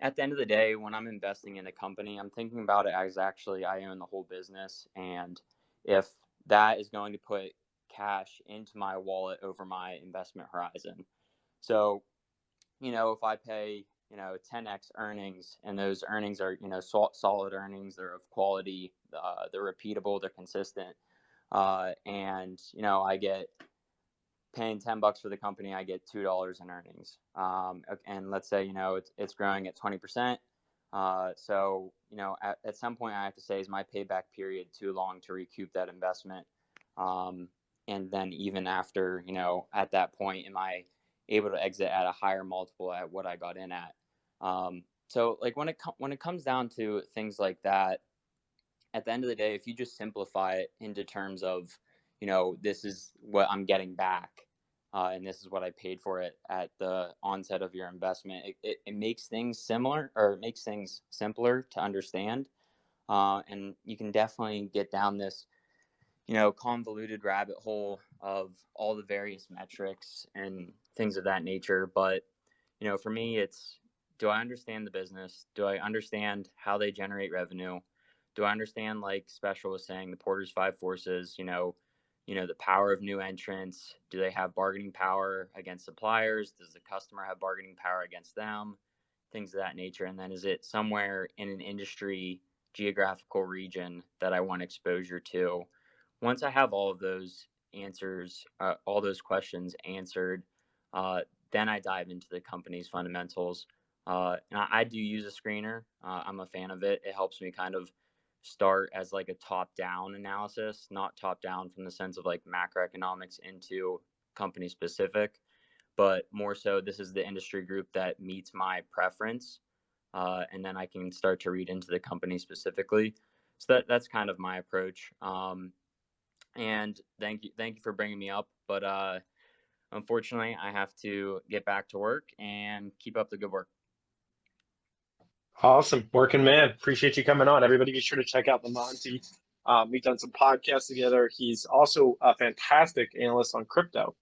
at the end of the day, when I'm investing in a company, I'm thinking about it as actually I own the whole business, and if that is going to put cash into my wallet over my investment horizon. So, if I pay 10x earnings, and those earnings are solid earnings, they're of quality, they're repeatable, they're consistent, and I get paying $10 for the company, I get $2 in earnings, and let's say it's growing at 20%, So, at some point I have to say, is my payback period too long to recoup that investment? And then even after, at that point, am I able to exit at a higher multiple at what I got in at? So like when it comes down to things like that, at the end of the day, if you just simplify it into terms of, this is what I'm getting back, and this is what I paid for it at the onset of your investment, it makes things similar, or it makes things simpler to understand. And you can definitely get down this, convoluted rabbit hole of all the various metrics and things of that nature. But, for me, it's, do I understand the business? Do I understand how they generate revenue? Do I understand, like Special was saying, the Porter's Five Forces, the power of new entrants? Do they have bargaining power against suppliers? Does the customer have bargaining power against them? Things of that nature. And then is it somewhere in an industry geographical region that I want exposure to? Once I have all of those answers, all those questions answered, then I dive into the company's fundamentals. And I do use a screener. I'm a fan of it. It helps me kind of start as like a top-down analysis, not top-down from the sense of like macroeconomics into company specific, but more so this is the industry group that meets my preference. And then I can start to read into the company specifically. So that's kind of my approach. And thank you for bringing me up. But unfortunately, I have to get back to work and keep up the good work. Awesome. Working man. Appreciate you coming on. Everybody be sure to check out Monty. We've done some podcasts together. He's also a fantastic analyst on crypto.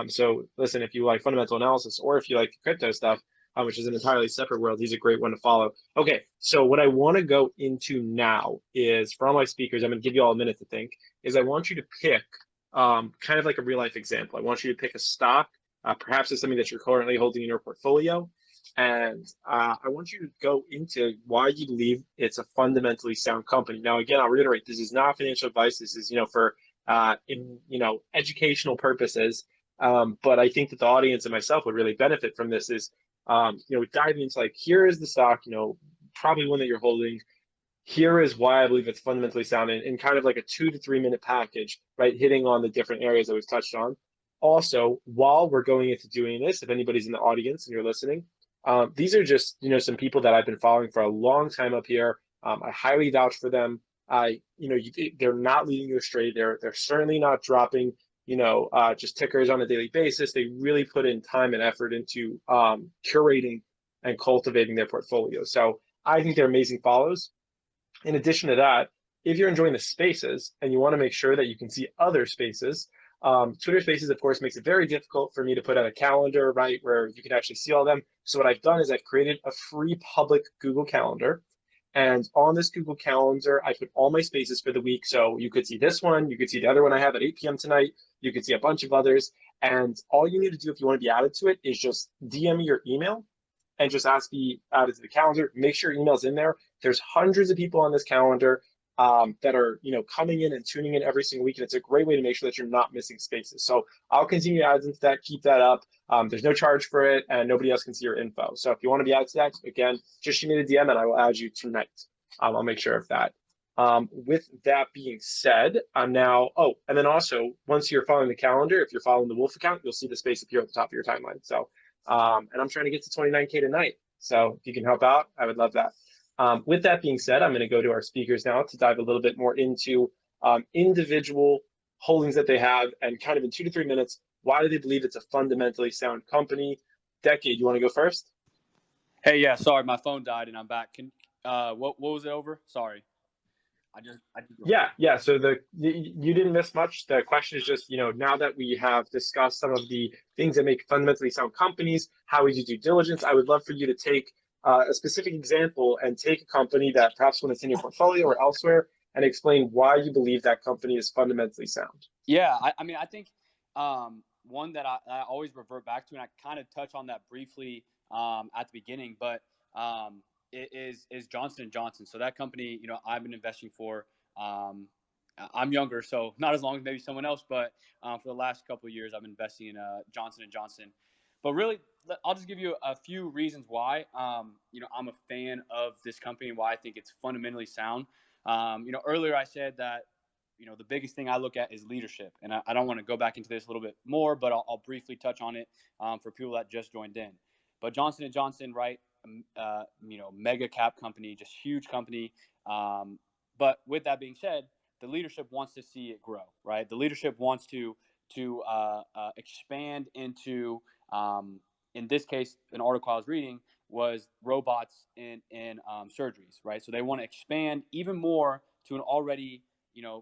So listen, if you like fundamental analysis or if you like crypto stuff, which is an entirely separate world, he's a great one to follow. Okay, so what I want to go into now is, for all my speakers, I'm going to give you all a minute to think, is I want you to pick kind of like a real life example. I want you to pick a stock, perhaps it's something that you're currently holding in your portfolio, and I want you to go into why you believe it's a fundamentally sound company. Now, again, I'll reiterate, this is not financial advice. This is, for educational purposes. But I think that the audience and myself would really benefit from this is, diving into like, here is the stock, probably one that you're holding. Here is why I believe it's fundamentally sound, in kind of like a 2 to 3 minute package, right? Hitting on the different areas that we've touched on. Also, while we're going into doing this, if anybody's in the audience and you're listening, these are just, some people that I've been following for a long time up here. I highly vouch for them. They're not leading you astray. They're certainly not dropping, just tickers on a daily basis. They really put in time and effort into curating and cultivating their portfolio. So I think they're amazing follows. In addition to that, if you're enjoying the spaces and you want to make sure that you can see other spaces, Twitter Spaces, of course, makes it very difficult for me to put out a calendar, right, where you can actually see all of them. So what I've done is I've created a free public Google Calendar. And on this Google Calendar, I put all my spaces for the week. So you could see this one, you could see the other one I have at 8 p.m. tonight, you could see a bunch of others. And all you need to do if you want to be added to it is just DM me your email and just ask to be added to the calendar. Make sure your email's in there. There's hundreds of people on this calendar that are coming in and tuning in every single week, and it's a great way to make sure that you're not missing spaces. So I'll continue to add into that, keep that up. There's no charge for it, and nobody else can see your info. So if you want to be added to that, again, just shoot me a DM and I will add you tonight. I'll make sure of that. With that being said, I'm now, and then also, once you're following the calendar, if you're following the Wolf account, you'll see the space appear at the top of your timeline. So, and I'm trying to get to 29K tonight. So if you can help out, I would love that. With that being said, I'm going to go to our speakers now to dive a little bit more into individual holdings that they have, and kind of in 2 to 3 minutes, why do they believe it's a fundamentally sound company? Decade, you want to go first? Hey, yeah, sorry, my phone died and I'm back. What was it over? Sorry. Yeah. So you didn't miss much. The question is just, now that we have discussed some of the things that make fundamentally sound companies, how we do due diligence, I would love for you to take a specific example and take a company that perhaps when it's in your portfolio or elsewhere and explain why you believe that company is fundamentally sound. Yeah, I think one that I always revert back to, and I kind of touch on that briefly at the beginning, but it is Johnson & Johnson. So that company, I've been investing for. I'm younger, so not as long as maybe someone else, but for the last couple of years, I've been investing in Johnson & Johnson. But really, I'll just give you a few reasons why, I'm a fan of this company and why I think it's fundamentally sound. Earlier I said that, the biggest thing I look at is leadership. And I don't want to go back into this a little bit more, but I'll briefly touch on it for people that just joined in. But Johnson & Johnson, right, mega cap company, just huge company. But with that being said, the leadership wants to see it grow, right? The leadership wants to expand into, in this case, an article I was reading was robots in surgeries, right? So they want to expand even more to an already,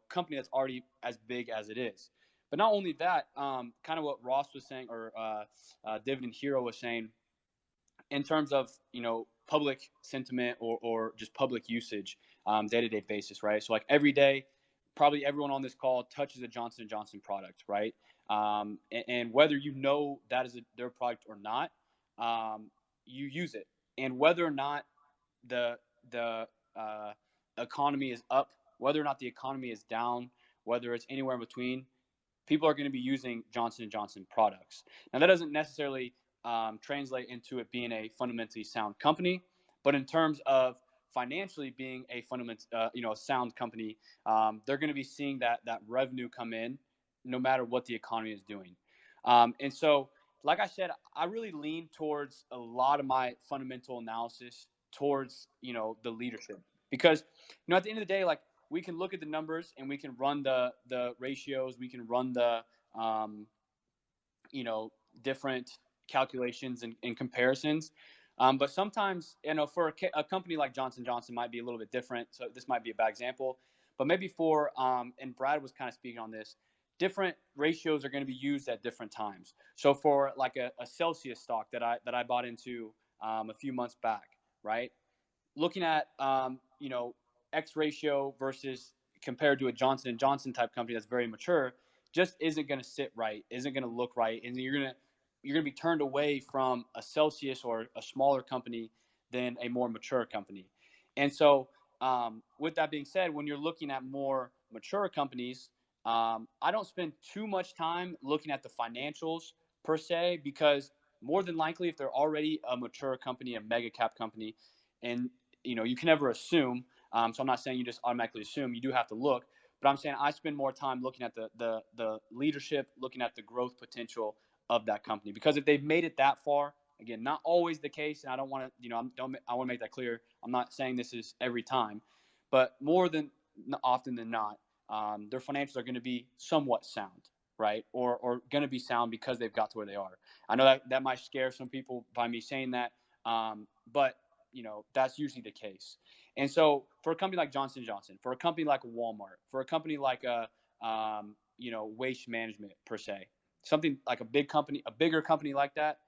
company that's already as big as it is. But not only that, kind of what Ross was saying, or Dividend Hero was saying, in terms of public sentiment or just public usage, day-to-day basis, right? So like every day, probably everyone on this call touches a Johnson & Johnson product, right? And whether that is their product or not, you use it. And whether or not the economy is up, whether or not the economy is down, whether it's anywhere in between, people are going to be using Johnson & Johnson products. Now, that doesn't necessarily translate into it being a fundamentally sound company, but in terms of financially being a a sound company, they're going to be seeing that revenue come in, no matter what the economy is doing. And so, like I said, I really lean towards a lot of my fundamental analysis towards the leadership, because at the end of the day, like, we can look at the numbers and we can run the ratios, we can run the different calculations and comparisons. But sometimes, for a company like Johnson & Johnson might be a little bit different. So this might be a bad example, but maybe for, and Brad was kind of speaking on this, different ratios are going to be used at different times. So for like a Celsius stock that I bought into a few months back, right? Looking at, X ratio versus compared to a Johnson & Johnson type company that's very mature just isn't going to sit right, isn't going to look right. And you're going to be turned away from a Celsius or a smaller company than a more mature company. And so, with that being said, when you're looking at more mature companies, I don't spend too much time looking at the financials per se, because more than likely, if they're already a mature company, a mega cap company, and you can never assume. So I'm not saying you just automatically assume. You do have to look. But I'm saying I spend more time looking at the leadership, looking at the growth potential of that company. Because if they've made it that far, again, not always the case, and I don't want to, I want to make that clear. I'm not saying this is every time, but more than often than not, their financials are going to be somewhat sound, right? Or going to be sound because they've got to where they are. I know that might scare some people by me saying that, but that's usually the case. And so for a company like Johnson & Johnson, for a company like Walmart, for a company like Waste Management per se, something like a bigger company like that,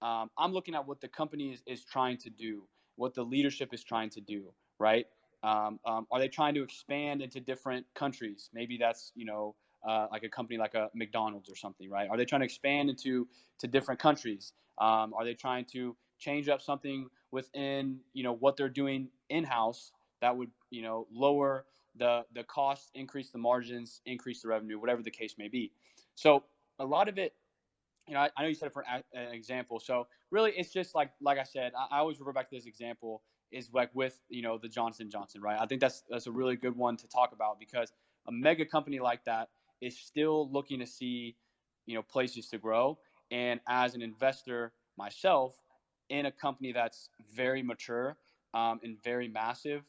I'm looking at what the company is trying to do, what the leadership is trying to do, right? Are they trying to expand into different countries? Maybe that's, like a company like a McDonald's or something, right? Are they trying to expand to different countries? Are they trying to change up something within, what they're doing in-house that would, lower the costs, increase the margins, increase the revenue, whatever the case may be. So a lot of it, I know you said it for an example. So really, it's just like I said, I always refer back to this example is like with, the Johnson & Johnson, right? I think that's a really good one to talk about, because a mega company like that is still looking to see, places to grow. And as an investor myself in a company that's very mature, and very massive,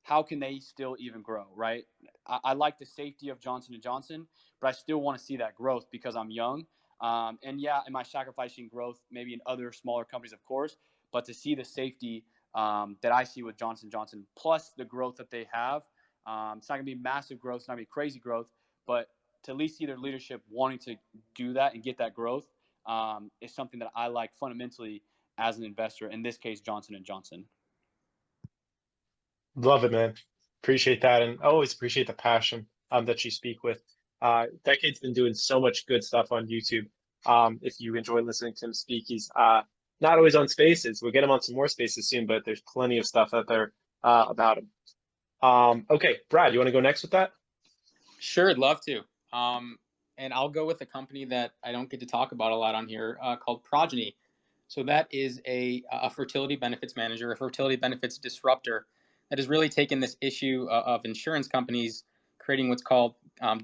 how can they still even grow, right? I like the safety of Johnson & Johnson, but I still want to see that growth because I'm young. And yeah, am I sacrificing growth maybe in other smaller companies, of course, but to see the safety that I see with Johnson & Johnson, plus the growth that they have, it's not going to be massive growth, it's not going to be crazy growth, but to at least see their leadership wanting to do that and get that growth is something that I like fundamentally as an investor, in this case, Johnson & Johnson. Love it, man. Appreciate that. And I always appreciate the passion that you speak with. Decade's been doing so much good stuff on YouTube. If you enjoy listening to him speak, he's not always on Spaces. We'll get him on some more Spaces soon, but there's plenty of stuff out there about him. Okay, Brad, you want to go next with that? Sure, I'd love to. And I'll go with a company that I don't get to talk about a lot on here, called Progeny. So that is a fertility benefits manager, a fertility benefits disruptor that has really taken this issue of insurance companies creating what's called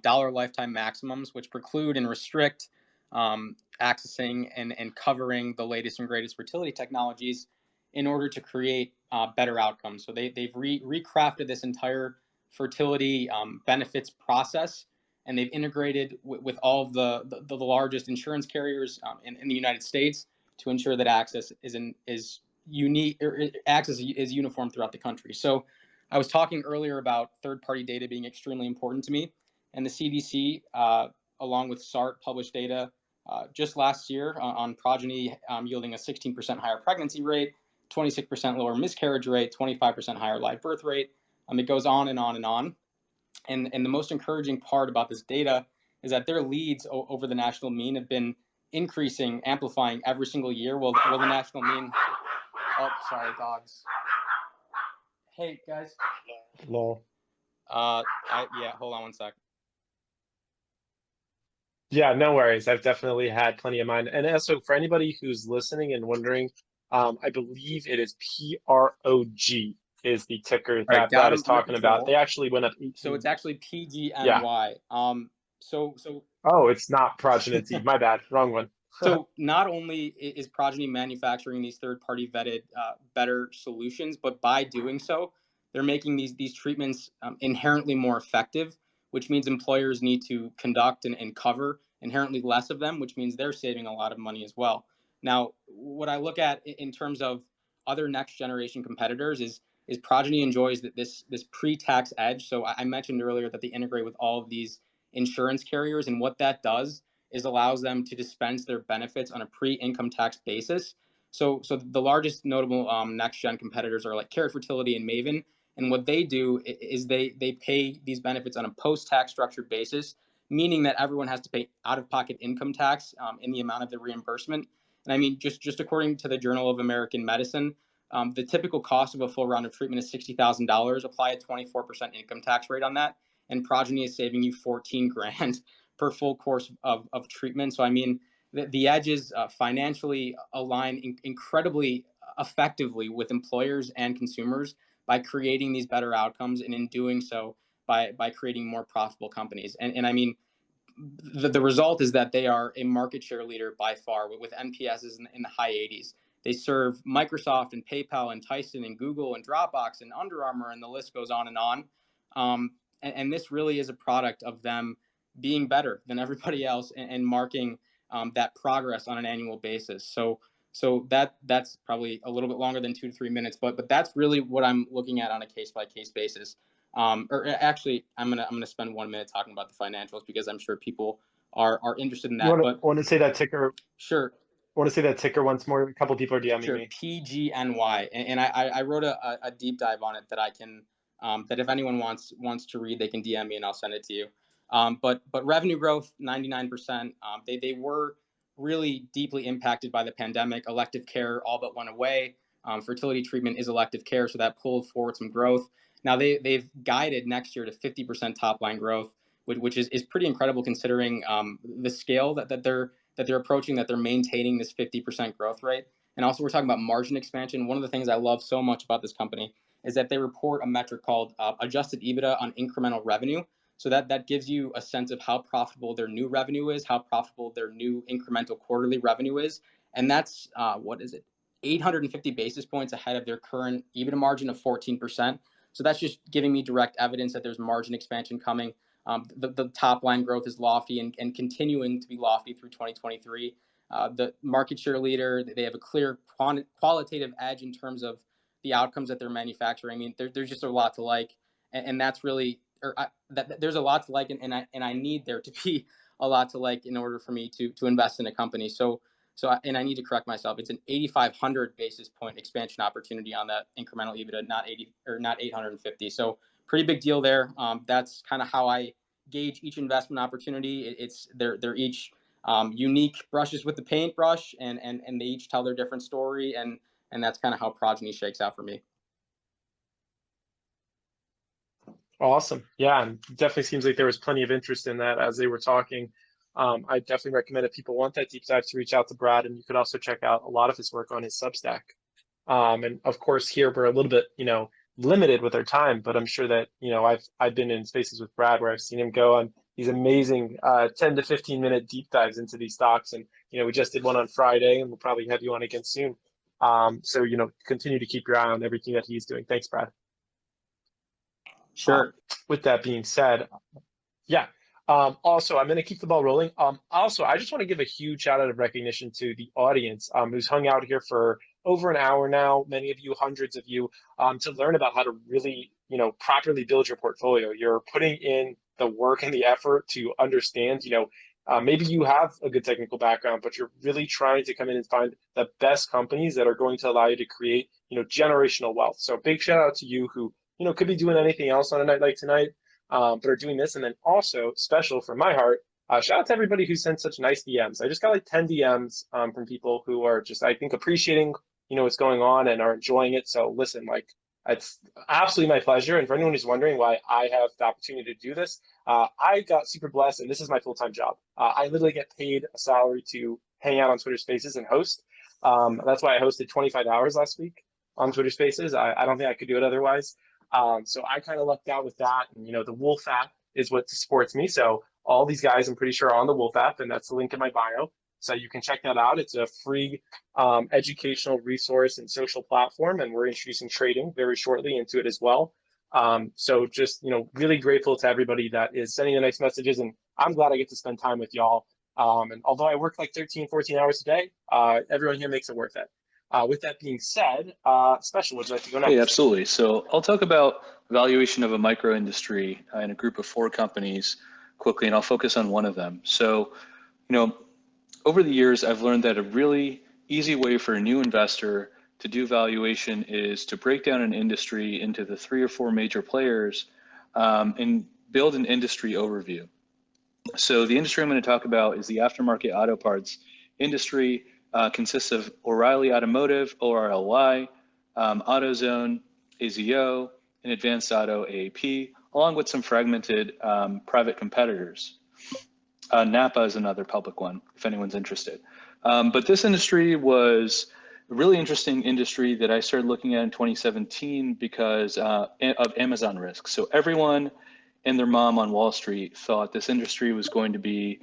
dollar lifetime maximums, which preclude and restrict accessing and covering the latest and greatest fertility technologies in order to create better outcomes. So they've recrafted this entire fertility benefits process, and they've integrated with all of the largest insurance carriers in the United States to ensure that access is unique, or access is uniform throughout the country. So I was talking earlier about third-party data being extremely important to me, and the CDC, along with SART, published data just last year on progeny yielding a 16% higher pregnancy rate, 26% lower miscarriage rate, 25% higher live birth rate. It goes on and on and on. And the most encouraging part about this data is that their leads over the national mean have been increasing, amplifying every single year. Will the national mean? Oh, sorry, dogs. Hey guys. Lol. Yeah. Hold on one sec. Yeah, no worries. I've definitely had plenty of mine. And also for anybody who's listening and wondering, I believe it is PROG is the ticker All right, that got Brad him is under talking about. control. They actually went up 18. So it's actually PGNY. Yeah. So Oh, it's not Progeny. My bad. Wrong one. So not only is Progeny manufacturing these third-party vetted better solutions, but by doing so, they're making these treatments inherently more effective, which means employers need to conduct and cover inherently less of them, which means they're saving a lot of money as well. Now, what I look at in terms of other next generation competitors is Progeny enjoys this pre-tax edge. So I mentioned earlier that they integrate with all of these insurance carriers, and what that does is allows them to dispense their benefits on a pre-income tax basis. So the largest notable next-gen competitors are like Carrot Fertility and Maven. And what they do is they pay these benefits on a post-tax structured basis, meaning that everyone has to pay out-of-pocket income tax in the amount of the reimbursement. And I mean, just according to the Journal of American Medicine, the typical cost of a full round of treatment is $60,000. Apply a 24% income tax rate on that, and Progeny is saving you 14 grand per full course of treatment. So I mean, the edges financially align incredibly effectively with employers and consumers by creating these better outcomes, and in doing so, by creating more profitable companies. And I mean, the result is that they are a market share leader by far, with NPSs in the high 80s. They serve Microsoft and PayPal and Tyson and Google and Dropbox and Under Armour, and the list goes on and on. And this really is a product of them being better than everybody else and marking that progress on an annual basis. So that's probably a little bit longer than 2 to 3 minutes, but that's really what I'm looking at on a case by case basis. Or actually, I'm gonna spend 1 minute talking about the financials because I'm sure people are interested in that. But Want to say that ticker? Sure. Want to say that ticker once more? A couple people are DMing Sure. me. PGNY, and I wrote a deep dive on it that I can that if anyone wants to read, they can DM me and I'll send it to you. But revenue growth 99%. They were really deeply impacted by the pandemic. Elective care all but went away. Fertility treatment is elective care, so that pulled forward some growth. Now they've guided next year to 50% top line growth, which is pretty incredible considering the scale that they're approaching, that they're maintaining this 50% growth rate. And also, we're talking about margin expansion. One of the things I love so much about this company is that they report a metric called adjusted Ebitda on incremental revenue. So that gives you a sense of how profitable their new revenue is, how profitable their new incremental quarterly revenue is. And that's, 850 basis points ahead of their current Ebitda margin of 14%. So that's just giving me direct evidence that there's margin expansion coming. The top line growth is lofty and continuing to be lofty through 2023. The market share leader, they have a clear qualitative edge in terms of the outcomes that they're manufacturing. I mean, there's just a lot to like, and that's really, there's a lot to like, and I need there to be a lot to like in order for me to invest in a company. So and I need to correct myself. It's an 8,500 basis point expansion opportunity on that incremental Ebitda, not 850. So pretty big deal there. That's kind of how I gauge each investment opportunity. They're each unique brushes with the paintbrush, and they each tell their different story, and that's kind of how Progeny shakes out for me. Awesome. Yeah, and definitely seems like there was plenty of interest in that as they were talking. I definitely recommend if people want that deep dive to reach out to Brad, and you could also check out a lot of his work on his Substack. And of course, here we're a little bit, limited with our time, but I'm sure that, I've been in spaces with Brad where I've seen him go on these amazing 10 to 15 minute deep dives into these stocks. And, we just did one on Friday, and we'll probably have you on again soon. So, continue to keep your eye on everything that he's doing. Thanks, Brad. Sure. With that being said, yeah. Also, I'm going to keep the ball rolling. Also, I just want to give a huge shout out of recognition to the audience who's hung out here for over an hour now, many of you, hundreds of you, to learn about how to really, properly build your portfolio. You're putting in the work and the effort to understand, maybe you have a good technical background, but you're really trying to come in and find the best companies that are going to allow you to create, generational wealth. So big shout out to you who, could be doing anything else on a night like tonight. But are doing this. And then also special from my heart, shout out to everybody who sent such nice DMs. I just got like 10 DMs from people who are just, I think, appreciating, what's going on and are enjoying it. So listen, like, it's absolutely my pleasure. And for anyone who's wondering why I have the opportunity to do this, I got super blessed, and this is my full-time job. I literally get paid a salary to hang out on Twitter Spaces and host. That's why I hosted 25 hours last week on Twitter Spaces. I don't think I could do it otherwise. So I kind of lucked out with that. And, the Wolf app is what supports me. So all these guys, I'm pretty sure, are on the Wolf app, and that's the link in my bio. So you can check that out. It's a free educational resource and social platform, and we're introducing trading very shortly into it as well. So just, really grateful to everybody that is sending the nice messages, and I'm glad I get to spend time with y'all. And although I work like 13, 14 hours a day, everyone here makes it worth it. With that being said, Special, would you like to go next? Hey, absolutely. So I'll talk about valuation of a micro industry in a group of 4 companies quickly, and I'll focus on one of them. So, over the years, I've learned that a really easy way for a new investor to do valuation is to break down an industry into the 3 or 4 major players and build an industry overview. So the industry I'm going to talk about is the aftermarket auto parts industry. Consists of O'Reilly Automotive, ORLY, AutoZone, AZO, and Advanced Auto, AAP, along with some fragmented private competitors. Napa is another public one, if anyone's interested. But this industry was a really interesting industry that I started looking at in 2017 because of Amazon risk. So everyone and their mom on Wall Street thought this industry was going to be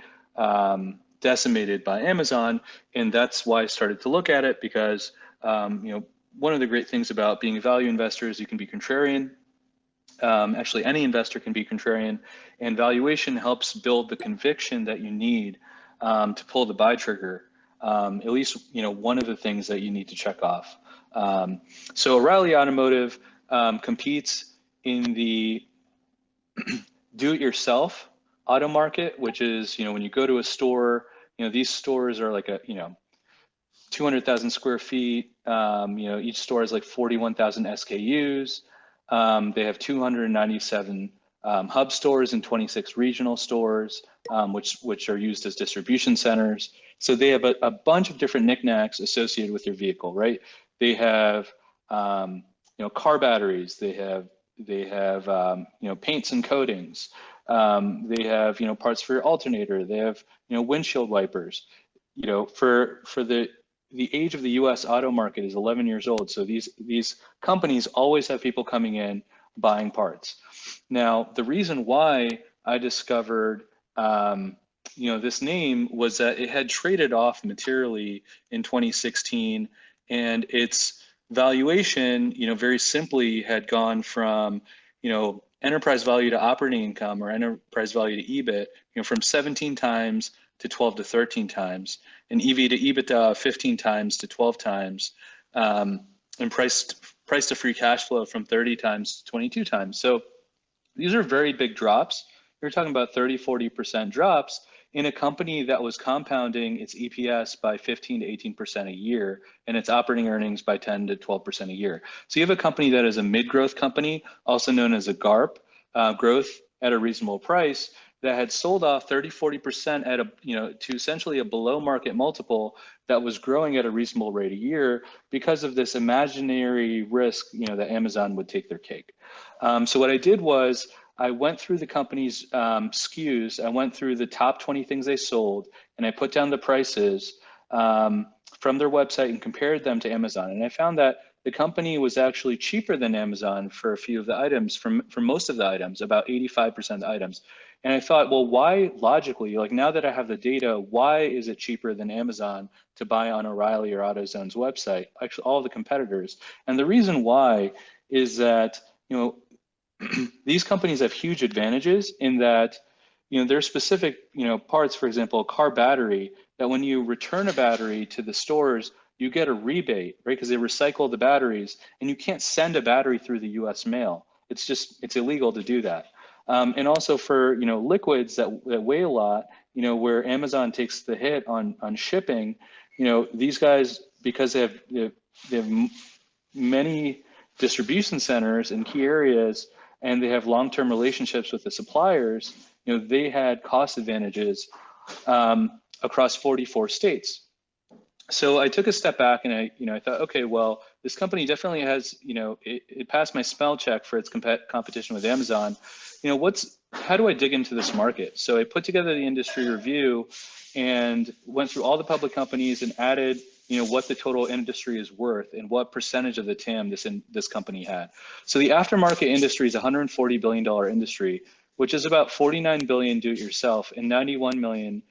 decimated by Amazon, and that's why I started to look at it because one of the great things about being a value investor is you can be contrarian. Actually, any investor can be contrarian, and valuation helps build the conviction that you need to pull the buy trigger. At least one of the things that you need to check off. So O'Reilly Automotive competes in the do-it-yourself auto market, which is when you go to a store, these stores are like 200,000 square feet. Each store has like 41,000 SKUs. They have 297 hub stores and 26 regional stores, which are used as distribution centers. So they have a bunch of different knickknacks associated with their vehicle, right? They have car batteries. They have paints and coatings. They have parts for your alternator. They have windshield wipers. For the age of the U.S. auto market is 11 years old. So these companies always have people coming in buying parts. Now, the reason why I discovered this name was that it had traded off materially in 2016, and its valuation, very simply had gone from, enterprise value to operating income or enterprise value to EBIT, from 17 times to 12 to 13 times, and EV to EBITDA 15 times to 12 times, and price to free cash flow from 30 times to 22 times. So these are very big drops. You're talking about 30, 40% drops in a company that was compounding its EPS by 15 to 18% a year and its operating earnings by 10 to 12% a year. So you have a company that is a mid-growth company, also known as a GARP, growth at a reasonable price, that had sold off 30, 40% at to essentially a below market multiple that was growing at a reasonable rate a year because of this imaginary risk, that Amazon would take their cake. So what I did was I went through the company's SKUs. I went through the top 20 things they sold, and I put down the prices from their website and compared them to Amazon. And I found that the company was actually cheaper than Amazon for a few of the items, for most of the items, about 85% of the items. And I thought, well, why logically, like now that I have the data, why is it cheaper than Amazon to buy on O'Reilly or AutoZone's website? Actually, all the competitors. And the reason why is that, you know, these companies have huge advantages in that, you know, there's specific, you know, parts, for example, a car battery, that when you return a battery to the stores, you get a rebate, right? Because they recycle the batteries, and you can't send a battery through the US mail. It's illegal to do that. And also for, you know, liquids that weigh a lot, you know, where Amazon takes the hit on shipping, you know, these guys, because they have many distribution centers in key areas, and they have long-term relationships with the suppliers, you know, they had cost advantages across 44 states. So I took a step back and I thought, okay, well, this company definitely has, you know, it passed my spell check for its competition with Amazon. You know, how do I dig into this market? So I put together the industry review and went through all the public companies and added, you know, what the total industry is worth and what percentage of the TAM this company had. So the aftermarket industry is a $140 billion industry, which is about 49 billion do-it-yourself and 91 billion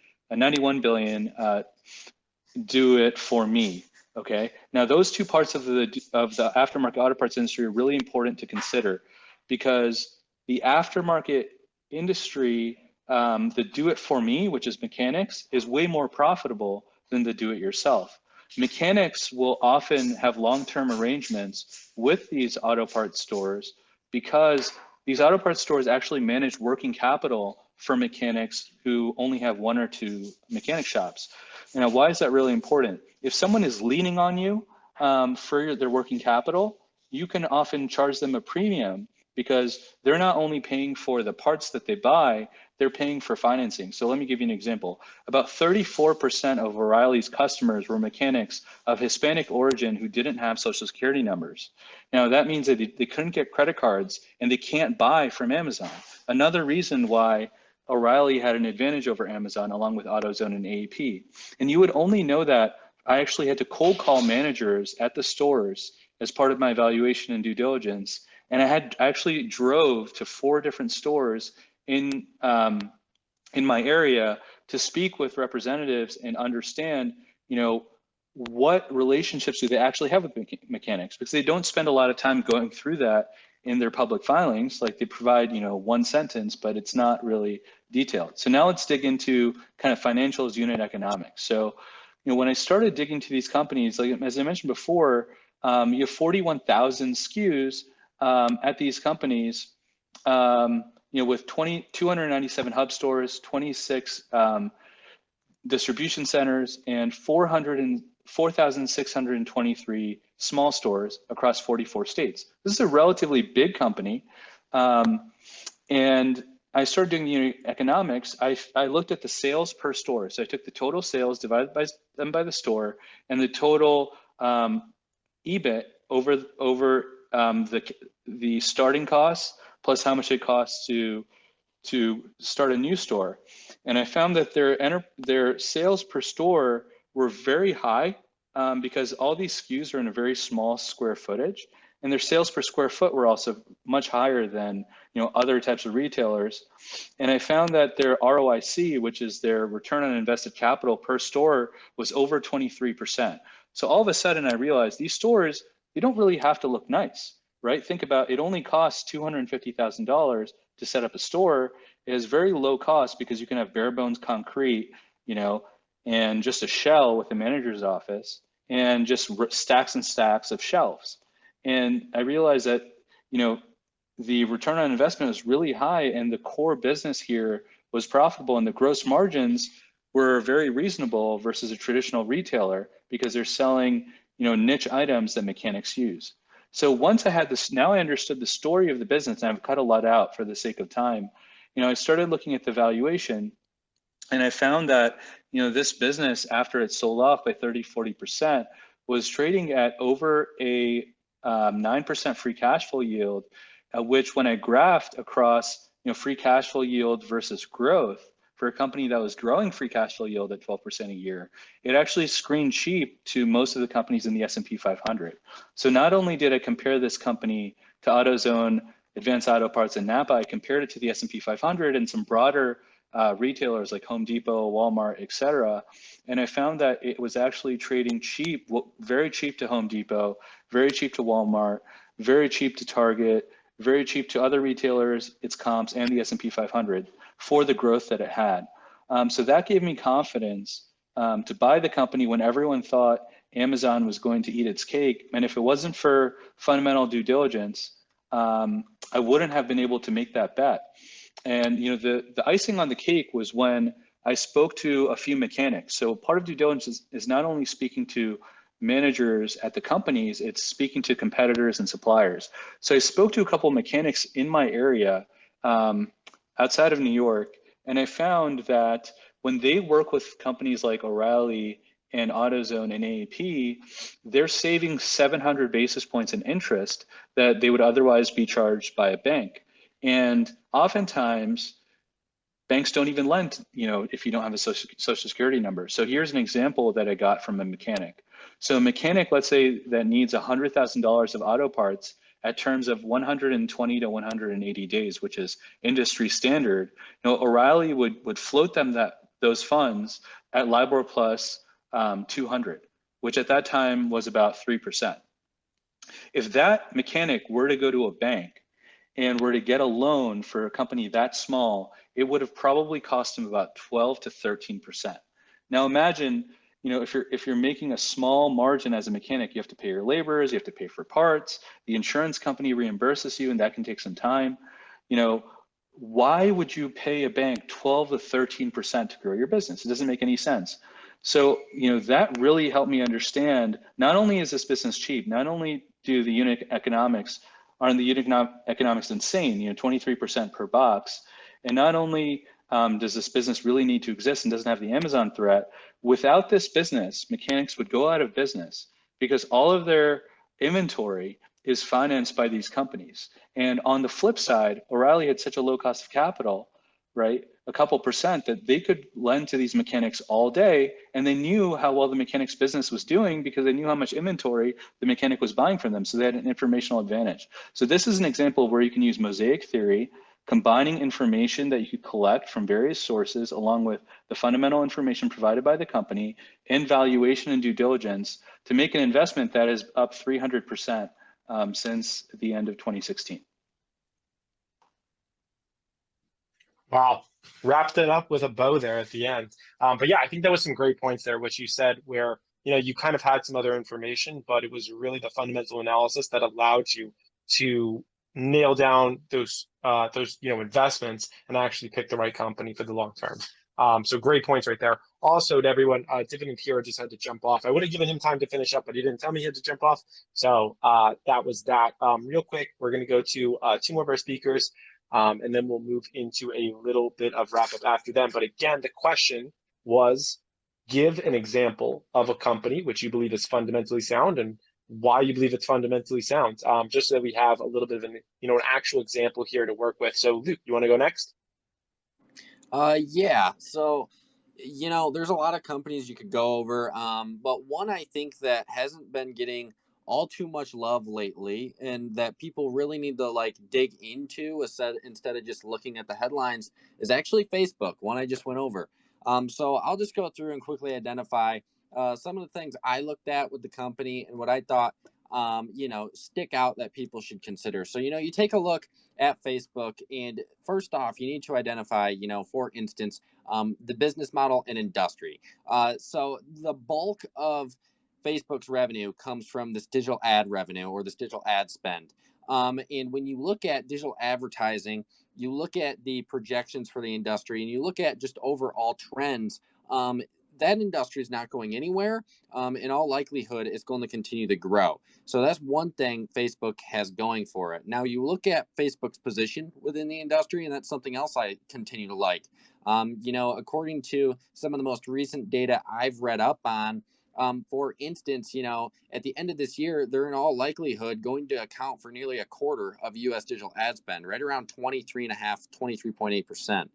do it for me. Okay. Now those two parts of the aftermarket auto parts industry are really important to consider, because the aftermarket industry, the do it for me, which is mechanics, is way more profitable than the do it yourself. Mechanics will often have long-term arrangements with these auto parts stores because these auto parts stores actually manage working capital for mechanics who only have one or two mechanic shops. Now, why is that really important? If someone is leaning on you for their working capital, you can often charge them a premium because they're not only paying for the parts that they buy, they're paying for financing. So let me give you an example. About 34% of O'Reilly's customers were mechanics of Hispanic origin who didn't have Social Security numbers. Now, that means that they couldn't get credit cards and they can't buy from Amazon. Another reason why O'Reilly had an advantage over Amazon along with AutoZone and AEP. And you would only know that I actually had to cold call managers at the stores as part of my evaluation and due diligence. And I actually drove to 4 different stores in my area to speak with representatives and understand, you know, what relationships do they actually have with mechanics, because they don't spend a lot of time going through that in their public filings. Like they provide, you know, one sentence, but it's not really detailed. So now let's dig into kind of financials, unit economics. So, you know, when I started digging to these companies, like as I mentioned before, you have 41,000 SKUs at these companies, you know, with 297 hub stores, 26 distribution centers, and 4,623 small stores across 44 states. This is a relatively big company. And I started doing unit economics. I looked at the sales per store. So I took the total sales divided by the store and the total EBIT over the starting costs plus how much it costs to start a new store. And I found that their sales per store were very high because all these SKUs are in a very small square footage, and their sales per square foot were also much higher than, you know, other types of retailers. And I found that their ROIC, which is their return on invested capital per store, was over 23%. So all of a sudden I realized these stores, they don't really have to look nice, right? Think about it, only costs $250,000 to set up a store. It is very low cost because you can have bare bones concrete, you know, and just a shell with the manager's office and just stacks and stacks of shelves. And I realized that, you know, the return on investment was really high and the core business here was profitable, and the gross margins were very reasonable versus a traditional retailer because they're selling, you know, niche items that mechanics use. So once I had this, now I understood the story of the business, and I've cut a lot out for the sake of time. You know, I started looking at the valuation, and I found that, you know, this business, after it sold off by 30–40%, was trading at over a 9% free cash flow yield, which when I graphed across free cash flow yield versus growth for a company that was growing free cash flow yield at 12% a year, it actually screened cheap to most of the companies in the S&P 500. So not only did I compare this company to AutoZone, Advanced Auto Parts, and Napa, I compared it to the S&P 500 and some broader retailers like Home Depot, Walmart, et cetera. And I found that it was actually trading cheap, very cheap to Home Depot, very cheap to Walmart, very cheap to Target, very cheap to other retailers, its comps, and the S&P 500 for the growth that it had. So that gave me confidence to buy the company when everyone thought Amazon was going to eat its cake. And if it wasn't for fundamental due diligence, I wouldn't have been able to make that bet. And the icing on the cake was when I spoke to a few mechanics. So part of due diligence is not only speaking to managers at the companies, it's speaking to competitors and suppliers. So I spoke to a couple of mechanics in my area outside of New York, and I found that when they work with companies like O'Reilly and AutoZone and AAP, they're saving 700 basis points in interest that they would otherwise be charged by a bank. And oftentimes, banks don't even lend, if you don't have a social security number. So here's an example that I got from a mechanic. So a mechanic, let's say, that needs $100,000 of auto parts at terms of 120 to 180 days, which is industry standard. O'Reilly would float them those funds at LIBOR plus 200, which at that time was about 3%. If that mechanic were to go to a bank and were to get a loan for a company that small, it would have probably cost him about 12 to 13%. Now imagine, if you're making a small margin as a mechanic, you have to pay your laborers, you have to pay for parts, the insurance company reimburses you, and that can take some time. Why would you pay a bank 12 to 13% to grow your business? It doesn't make any sense. So, that really helped me understand, not only is this business cheap, not only do the unit economics, are the unit economics insane, 23% per box, and not only does this business really need to exist and doesn't have the Amazon threat, without this business, mechanics would go out of business because all of their inventory is financed by these companies. And on the flip side, O'Reilly had such a low cost of capital, right? A couple percent that they could lend to these mechanics all day, and they knew how well the mechanics business was doing because they knew how much inventory the mechanic was buying from them. So they had an informational advantage. So this is an example where you can use mosaic theory, combining information that you could collect from various sources along with the fundamental information provided by the company and valuation and due diligence to make an investment that is up 300% since the end of 2016. Wow, wrapped it up with a bow there at the end. But yeah, I think that was some great points there, which you said where, you kind of had some other information, but it was really the fundamental analysis that allowed you to nail down those investments and actually pick the right company for the long term. So great points right there. Also to everyone, Dividend Hero just had to jump off. I would have given him time to finish up, but he didn't tell me he had to jump off. So that was that. Real quick, we're going to go to two more of our speakers. And then we'll move into a little bit of wrap up after them. But again, the question was, give an example of a company which you believe is fundamentally sound and why you believe it's fundamentally sound. Just so that we have a little bit of an actual example here to work with. So Luke, you want to go next? Yeah. So, there's a lot of companies you could go over. But one I think that hasn't been getting all too much love lately and that people really need to dig into instead of just looking at the headlines is actually Facebook, one I just went over. So I'll just go through and quickly identify some of the things I looked at with the company and what I thought stick out that people should consider. So, you take a look at Facebook, and first off, you need to identify, for instance, the business model and industry. So the bulk of Facebook's revenue comes from this digital ad revenue or this digital ad spend. And when you look at digital advertising, you look at the projections for the industry and you look at just overall trends, that industry is not going anywhere. In all likelihood, it's going to continue to grow. So that's one thing Facebook has going for it. Now you look at Facebook's position within the industry, and that's something else I continue to like. According to some of the most recent data I've read up on, For instance, at the end of this year, they're in all likelihood going to account for nearly a quarter of U.S. digital ad spend, right around 23.8%.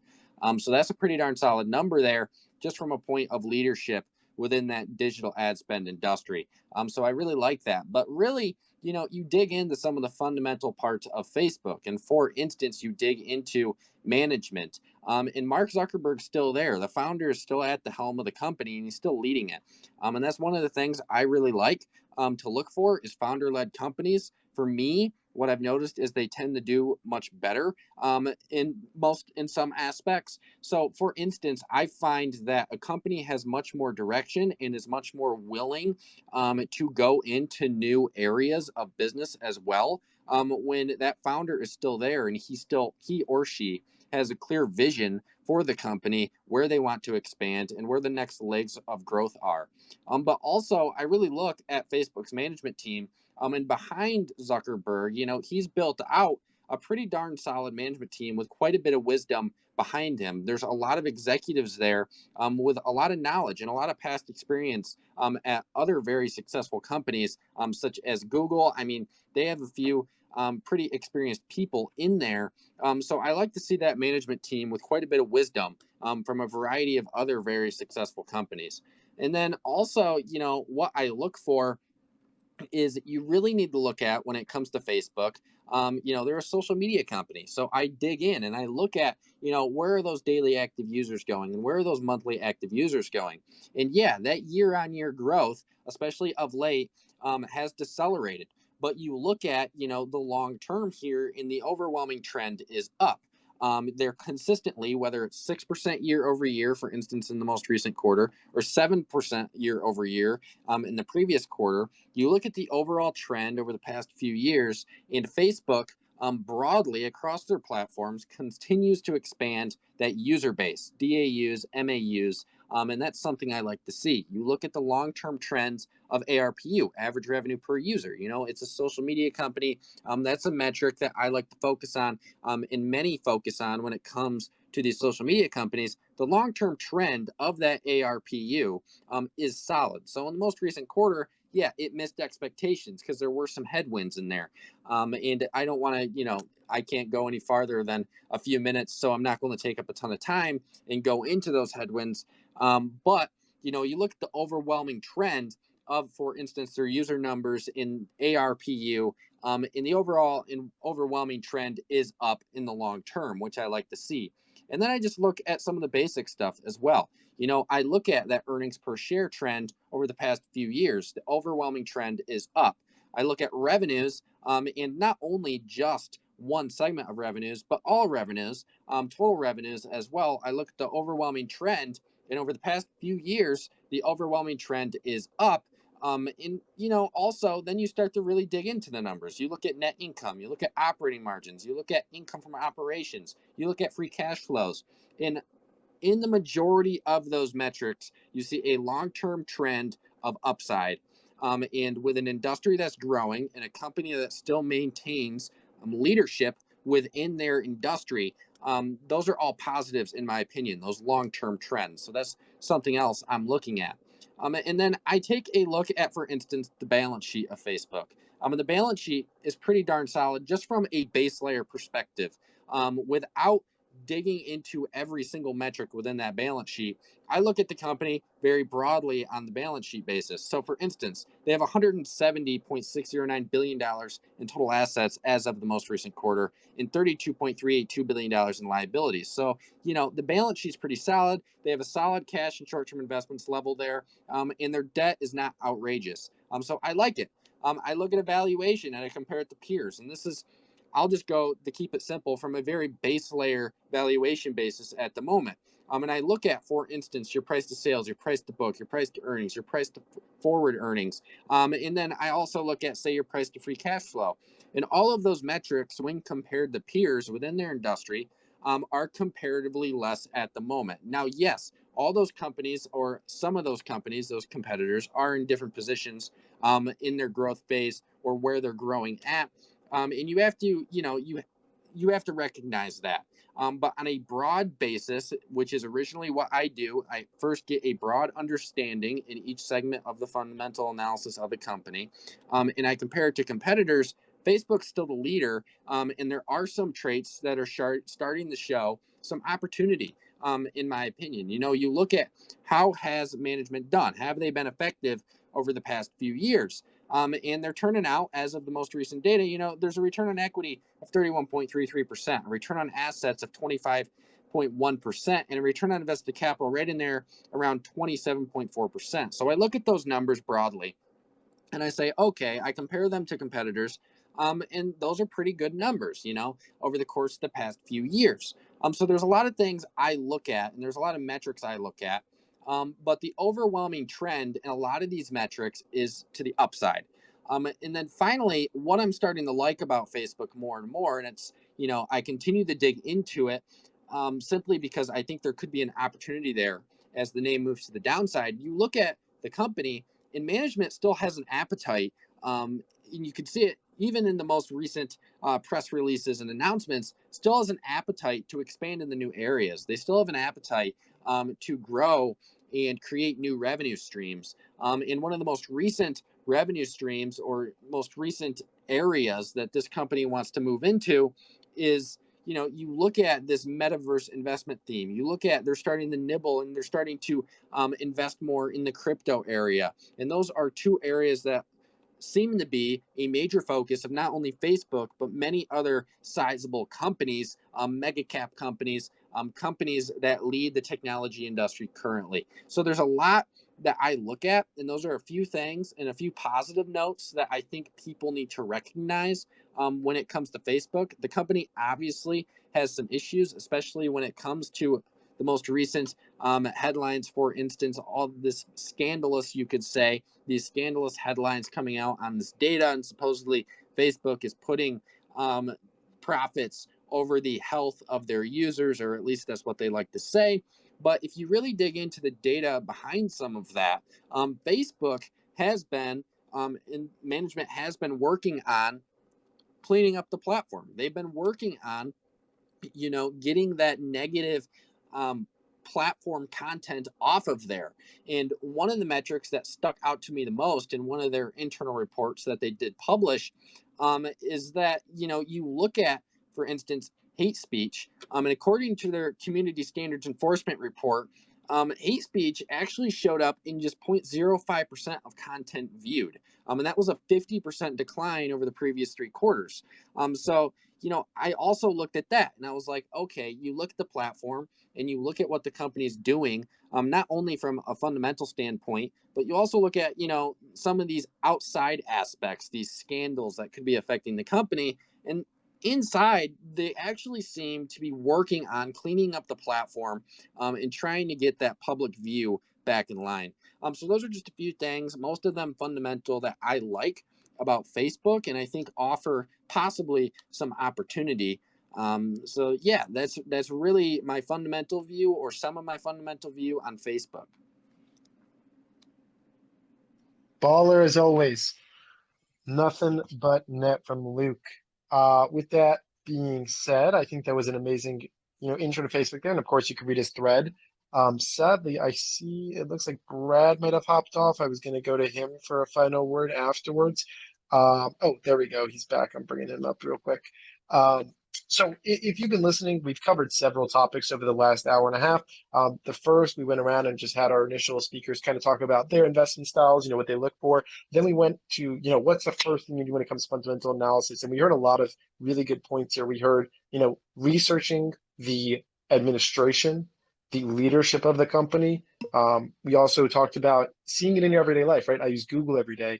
So that's a pretty darn solid number there, just from a point of leadership within that digital ad spend industry. So I really like that. But really, you dig into some of the fundamental parts of Facebook. And for instance, you dig into management. And Mark Zuckerberg's still there. The founder is still at the helm of the company, and he's still leading it. And that's one of the things I really like to look for is founder-led companies. For me, what I've noticed is they tend to do much better in some aspects. So, for instance, I find that a company has much more direction and is much more willing to go into new areas of business as well. When that founder is still there and he or she has a clear vision for the company, where they want to expand and where the next legs of growth are. But also, I really look at Facebook's management team. And behind Zuckerberg, he's built out a pretty darn solid management team with quite a bit of wisdom behind him. There's a lot of executives there with a lot of knowledge and a lot of past experience at other very successful companies, such as Google. I mean, they have a few pretty experienced people in there. So I like to see that management team with quite a bit of wisdom from a variety of other very successful companies. And then also, what I look for is you really need to look at when it comes to Facebook. They're a social media company. So I dig in and I look at, where are those daily active users going and where are those monthly active users going? And yeah, that year-on-year growth, especially of late, has decelerated. But you look at, the long term here, and the overwhelming trend is up. They're consistently, whether it's 6% year over year, for instance, in the most recent quarter, or 7% year over year in the previous quarter, you look at the overall trend over the past few years, and Facebook broadly across their platforms continues to expand that user base, DAUs, MAUs, and that's something I like to see. You look at the long-term trends of ARPU, average revenue per user. It's a social media company. That's a metric that I like to focus on, and many focus on when it comes to these social media companies. The long-term trend of that ARPU is solid. So in the most recent quarter, yeah, it missed expectations because there were some headwinds in there. And I don't want to, I can't go any farther than a few minutes, so I'm not going to take up a ton of time and go into those headwinds. But, you look at the overwhelming trend of, for instance, their user numbers in ARPU, in the overwhelming trend is up in the long term, which I like to see. And then I just look at some of the basic stuff as well. I look at that earnings per share trend over the past few years. The overwhelming trend is up. I look at revenues, and not only just one segment of revenues, but all revenues, total revenues as well. I look at the overwhelming trend, and over the past few years, the overwhelming trend is up. Also, then you start to really dig into the numbers. You look at net income, you look at operating margins, you look at income from operations, you look at free cash flows. And in the majority of those metrics, you see a long-term trend of upside. And with an industry that's growing and a company that still maintains leadership within their industry, those are all positives in my opinion, those long-term trends. So that's something else I'm looking at. And then I take a look at, for instance, the balance sheet of Facebook. And the balance sheet is pretty darn solid just from a base layer perspective. Without digging into every single metric within that balance sheet, I look at the company very broadly on the balance sheet basis. So, for instance, they have $170.609 billion in total assets as of the most recent quarter and $32.382 billion in liabilities. So, the balance sheet's pretty solid. They have a solid cash and short-term investments level there, and their debt is not outrageous. So I like it. I look at a valuation and I compare it to peers, and I'll just go to keep it simple from a very base layer valuation basis at the moment. And I look at, for instance, your price to sales, your price to book, your price to earnings, your price to forward earnings. And then I also look at, say, your price to free cash flow. And all of those metrics, when compared to peers within their industry, are comparatively less at the moment. Now, yes, all those companies, or some of those companies, those competitors, are in different positions in their growth phase or where they're growing at. And you have to, you have to recognize that. But on a broad basis, which is originally what I do, I first get a broad understanding in each segment of the fundamental analysis of the company, and I compare it to competitors. Facebook's still the leader, and there are some traits that are starting to show some opportunity, in my opinion. You look at how has management done? Have they been effective over the past few years? And they're turning out, as of the most recent data, there's a return on equity of 31.33%, a return on assets of 25.1%, and a return on invested capital right in there around 27.4%. So I look at those numbers broadly and I say, okay, I compare them to competitors, and those are pretty good numbers, over the course of the past few years. So there's a lot of things I look at, and there's a lot of metrics I look at, but the overwhelming trend in a lot of these metrics is to the upside. And then finally, what I'm starting to like about Facebook more and more, and it's, I continue to dig into it, simply because I think there could be an opportunity there as the name moves to the downside. You look at the company, and management still has an appetite, and you can see it even in the most recent press releases and announcements, still has an appetite to expand in the new areas. They still have an appetite to grow and create new revenue streams. In one of the most recent revenue streams or most recent areas that this company wants to move into is, you look at this metaverse investment theme. You look at, they're starting to nibble and they're starting to invest more in the crypto area. And those are two areas that seem to be a major focus of not only Facebook, but many other sizable companies, mega cap companies, companies that lead the technology industry currently. So there's a lot that I look at, and those are a few things and a few positive notes that I think people need to recognize when it comes to Facebook. The company obviously has some issues, especially when it comes to the most recent headlines. For instance, all this scandalous, you could say, these scandalous headlines coming out on this data, and supposedly Facebook is putting profits over the health of their users, or at least that's what they like to say. But if you really dig into the data behind some of that, Facebook has been, and management has been working on cleaning up the platform. They've been working on, getting that negative platform content off of there. And one of the metrics that stuck out to me the most in one of their internal reports that they did publish is that, you look at, for instance, hate speech, and according to their community standards enforcement report, hate speech actually showed up in just 0.05% of content viewed. And that was a 50% decline over the previous 3 quarters. So, I also looked at that and I was like, okay, you look at the platform and you look at what the company's doing, not only from a fundamental standpoint, but you also look at, some of these outside aspects, these scandals that could be affecting the company. And inside, they actually seem to be working on cleaning up the platform and trying to get that public view back in line. So those are just a few things, most of them fundamental, that I like about Facebook, and I think offer possibly some opportunity. So yeah, that's really my fundamental view, or some of my fundamental view on Facebook. Baller as always. Nothing but net from Luke. With that being said, I think that was an amazing, intro to Facebook there. And of course, you can read his thread. Sadly, I see it looks like Brad might have hopped off. I was going to go to him for a final word afterwards. Oh, there we go. He's back. I'm bringing him up real quick. So if you've been listening, we've covered several topics over the last hour and a half. The first, we went around and just had our initial speakers kind of talk about their investment styles, what they look for. Then we went to, what's the first thing you do when it comes to fundamental analysis? And we heard a lot of really good points here. We heard, researching the administration, the leadership of the company. We also talked about seeing it in your everyday life, right? I use Google every day.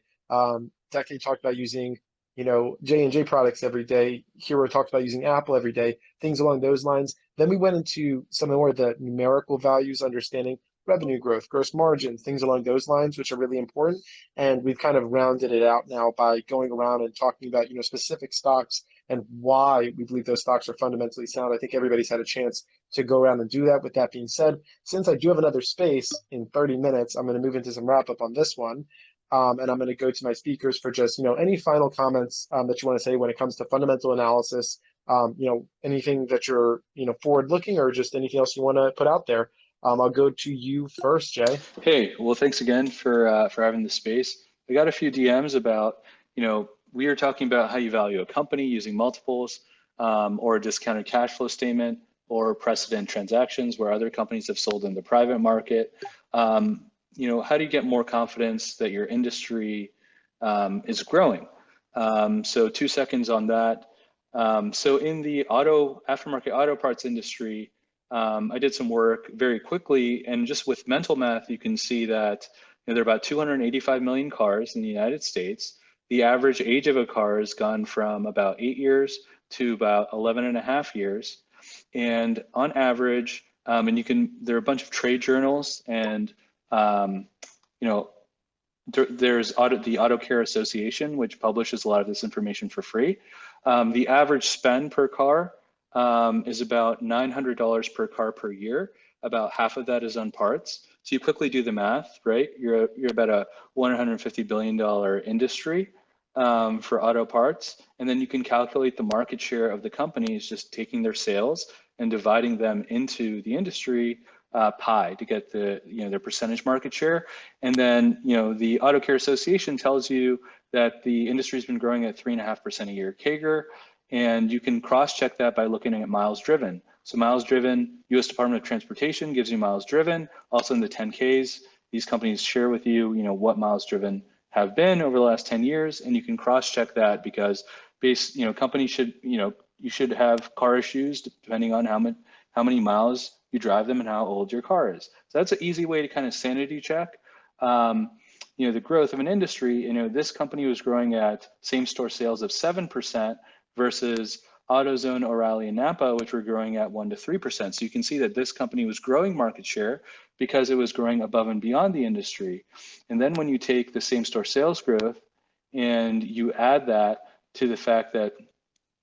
Decade talked about using J&J products every day. Hero talked about using Apple every day, things along those lines. Then we went into some more of the numerical values, understanding revenue growth, gross margins, things along those lines, which are really important. And we've kind of rounded it out now by going around and talking about, specific stocks and why we believe those stocks are fundamentally sound. I think everybody's had a chance to go around and do that. With that being said, since I do have another space in 30 minutes, I'm going to move into some wrap up on this one. And I'm going to go to my speakers for just, any final comments that you want to say when it comes to fundamental analysis, anything that you're, forward looking, or just anything else you want to put out there. I'll go to you first, Jay. Hey, well, thanks again for having the space. I got a few DMs about, we are talking about how you value a company using multiples, or a discounted cash flow statement, or precedent transactions where other companies have sold in the private market. How do you get more confidence that your industry is growing? So 2 seconds on that. So in the aftermarket auto parts industry, I did some work very quickly, and just with mental math, you can see that there are about 285 million cars in the United States. The average age of a car has gone from about 8 years to about 11 and a half years. And on average, there are a bunch of trade journals, and there's the Auto Care Association, which publishes a lot of this information for free. The average spend per car is about $900 per car per year. About half of that is on parts. So you quickly do the math, right? You're about a $150 billion industry for auto parts. And then you can calculate the market share of the companies just taking their sales and dividing them into the industry pie to get their percentage market share. And then, the Auto Care Association tells you that the industry's been growing at 3.5% a year CAGR. And you can cross-check that by looking at miles driven. So miles driven, US Department of Transportation gives you miles driven. Also in the 10Ks, these companies share with you, what miles driven have been over the last 10 years. And you can cross-check that because companies should, you should have car issues depending on how many miles you drive them and how old your car is. So that's an easy way to kind of sanity check. The growth of an industry. This company was growing at same-store sales of 7% versus AutoZone, O'Reilly, and Napa, which were growing at 1 to 3%. So you can see that this company was growing market share because it was growing above and beyond the industry. And then when you take the same-store sales growth and you add that to the fact that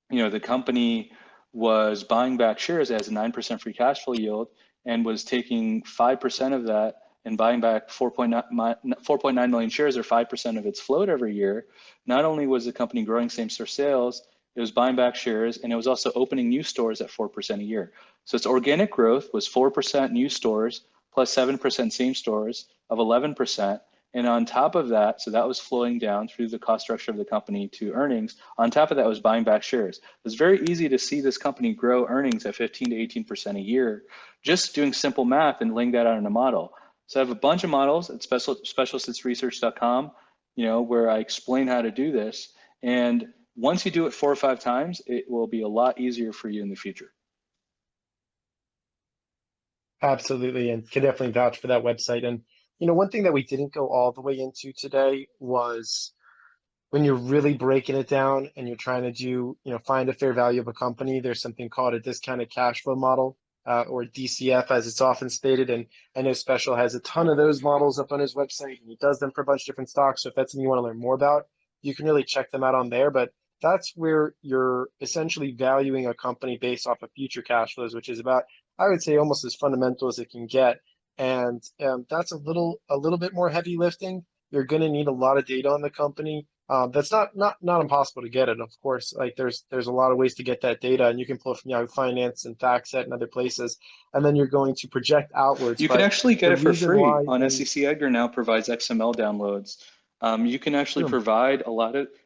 the company was buying back shares as a 9% free cash flow yield and was taking 5% of that and buying back 4.9 million shares, or 5% of its float every year. Not only was the company growing same-store sales, it was buying back shares, and it was also opening new stores at 4% a year. So its organic growth was 4% new stores plus 7% same stores of 11. And on top of that, so that was flowing down through the cost structure of the company to earnings. On top of that was buying back shares. It was very easy to see this company grow earnings at 15 to 18% a year, just doing simple math and laying that out in a model. So I have a bunch of models at specialistsresearch.com, where I explain how to do this. And once you do it 4 or 5 times, it will be a lot easier for you in the future. Absolutely, and can definitely vouch for that website. And one thing that we didn't go all the way into today was when you're really breaking it down and you're trying to do, find a fair value of a company, there's something called a discounted cash flow model, or DCF as it's often stated. And I know Special has a ton of those models up on his website, and he does them for a bunch of different stocks. So if that's something you want to learn more about, you can really check them out on there. But that's where you're essentially valuing a company based off of future cash flows, which is about, I would say, almost as fundamental as it can get. And that's a little bit more heavy lifting. You're going to need a lot of data on the company. That's not impossible to get it, of course. Like there's a lot of ways to get that data, and you can pull it from Yahoo Finance and FactSet and other places, and then you're going to project outwards. You can actually get the it for reason free why, on and SEC Edgar now provides XML downloads. You can actually provide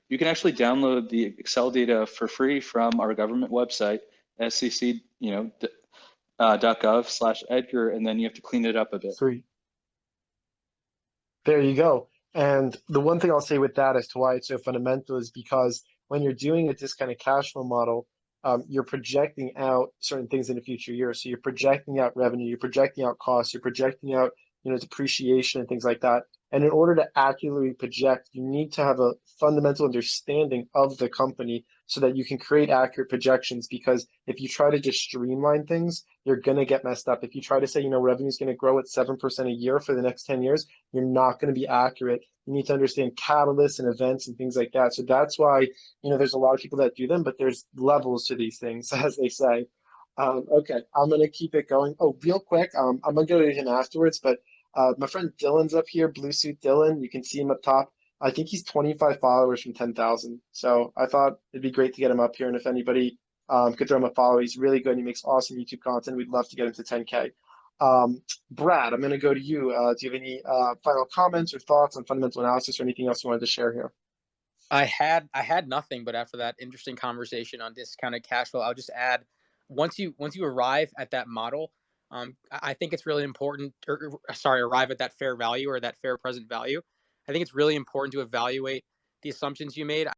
you can actually download the Excel data for free from our government website, SEC, .gov/Edgar, and then you have to clean it up a bit. sweet. There you go. And the one thing I'll say with that as to why it's so fundamental is because when you're doing a discounted cash flow model, you're projecting out certain things in the future years. So you're projecting out revenue, you're projecting out costs, you're projecting out, depreciation and things like that. And in order to accurately project, you need to have a fundamental understanding of the company so that you can create accurate projections. Because if you try to just streamline things, you're going to get messed up. If you try to say, revenue is going to grow at 7% a year for the next 10 years, you're not going to be accurate. You need to understand catalysts and events and things like that. So that's why, there's a lot of people that do them, but there's levels to these things, as they say. Okay, I'm going to keep it going. Oh, real quick, I'm going to go to him afterwards, but my friend Dylan's up here, Blue Suit Dylan. You can see him up top. I think he's 25 followers from 10,000. So I thought it'd be great to get him up here. And if anybody Could throw him a follow. He's really good. He makes awesome YouTube content. We'd love to get him to 10K. Brad, I'm going to go to you. Do you have any final comments or thoughts on fundamental analysis or anything else you wanted to share here? I had nothing, but after that interesting conversation on discounted cash flow, I'll just add, once you arrive at that model, I think it's really important, arrive at that fair value or that fair present value. I think it's really important to evaluate the assumptions you made.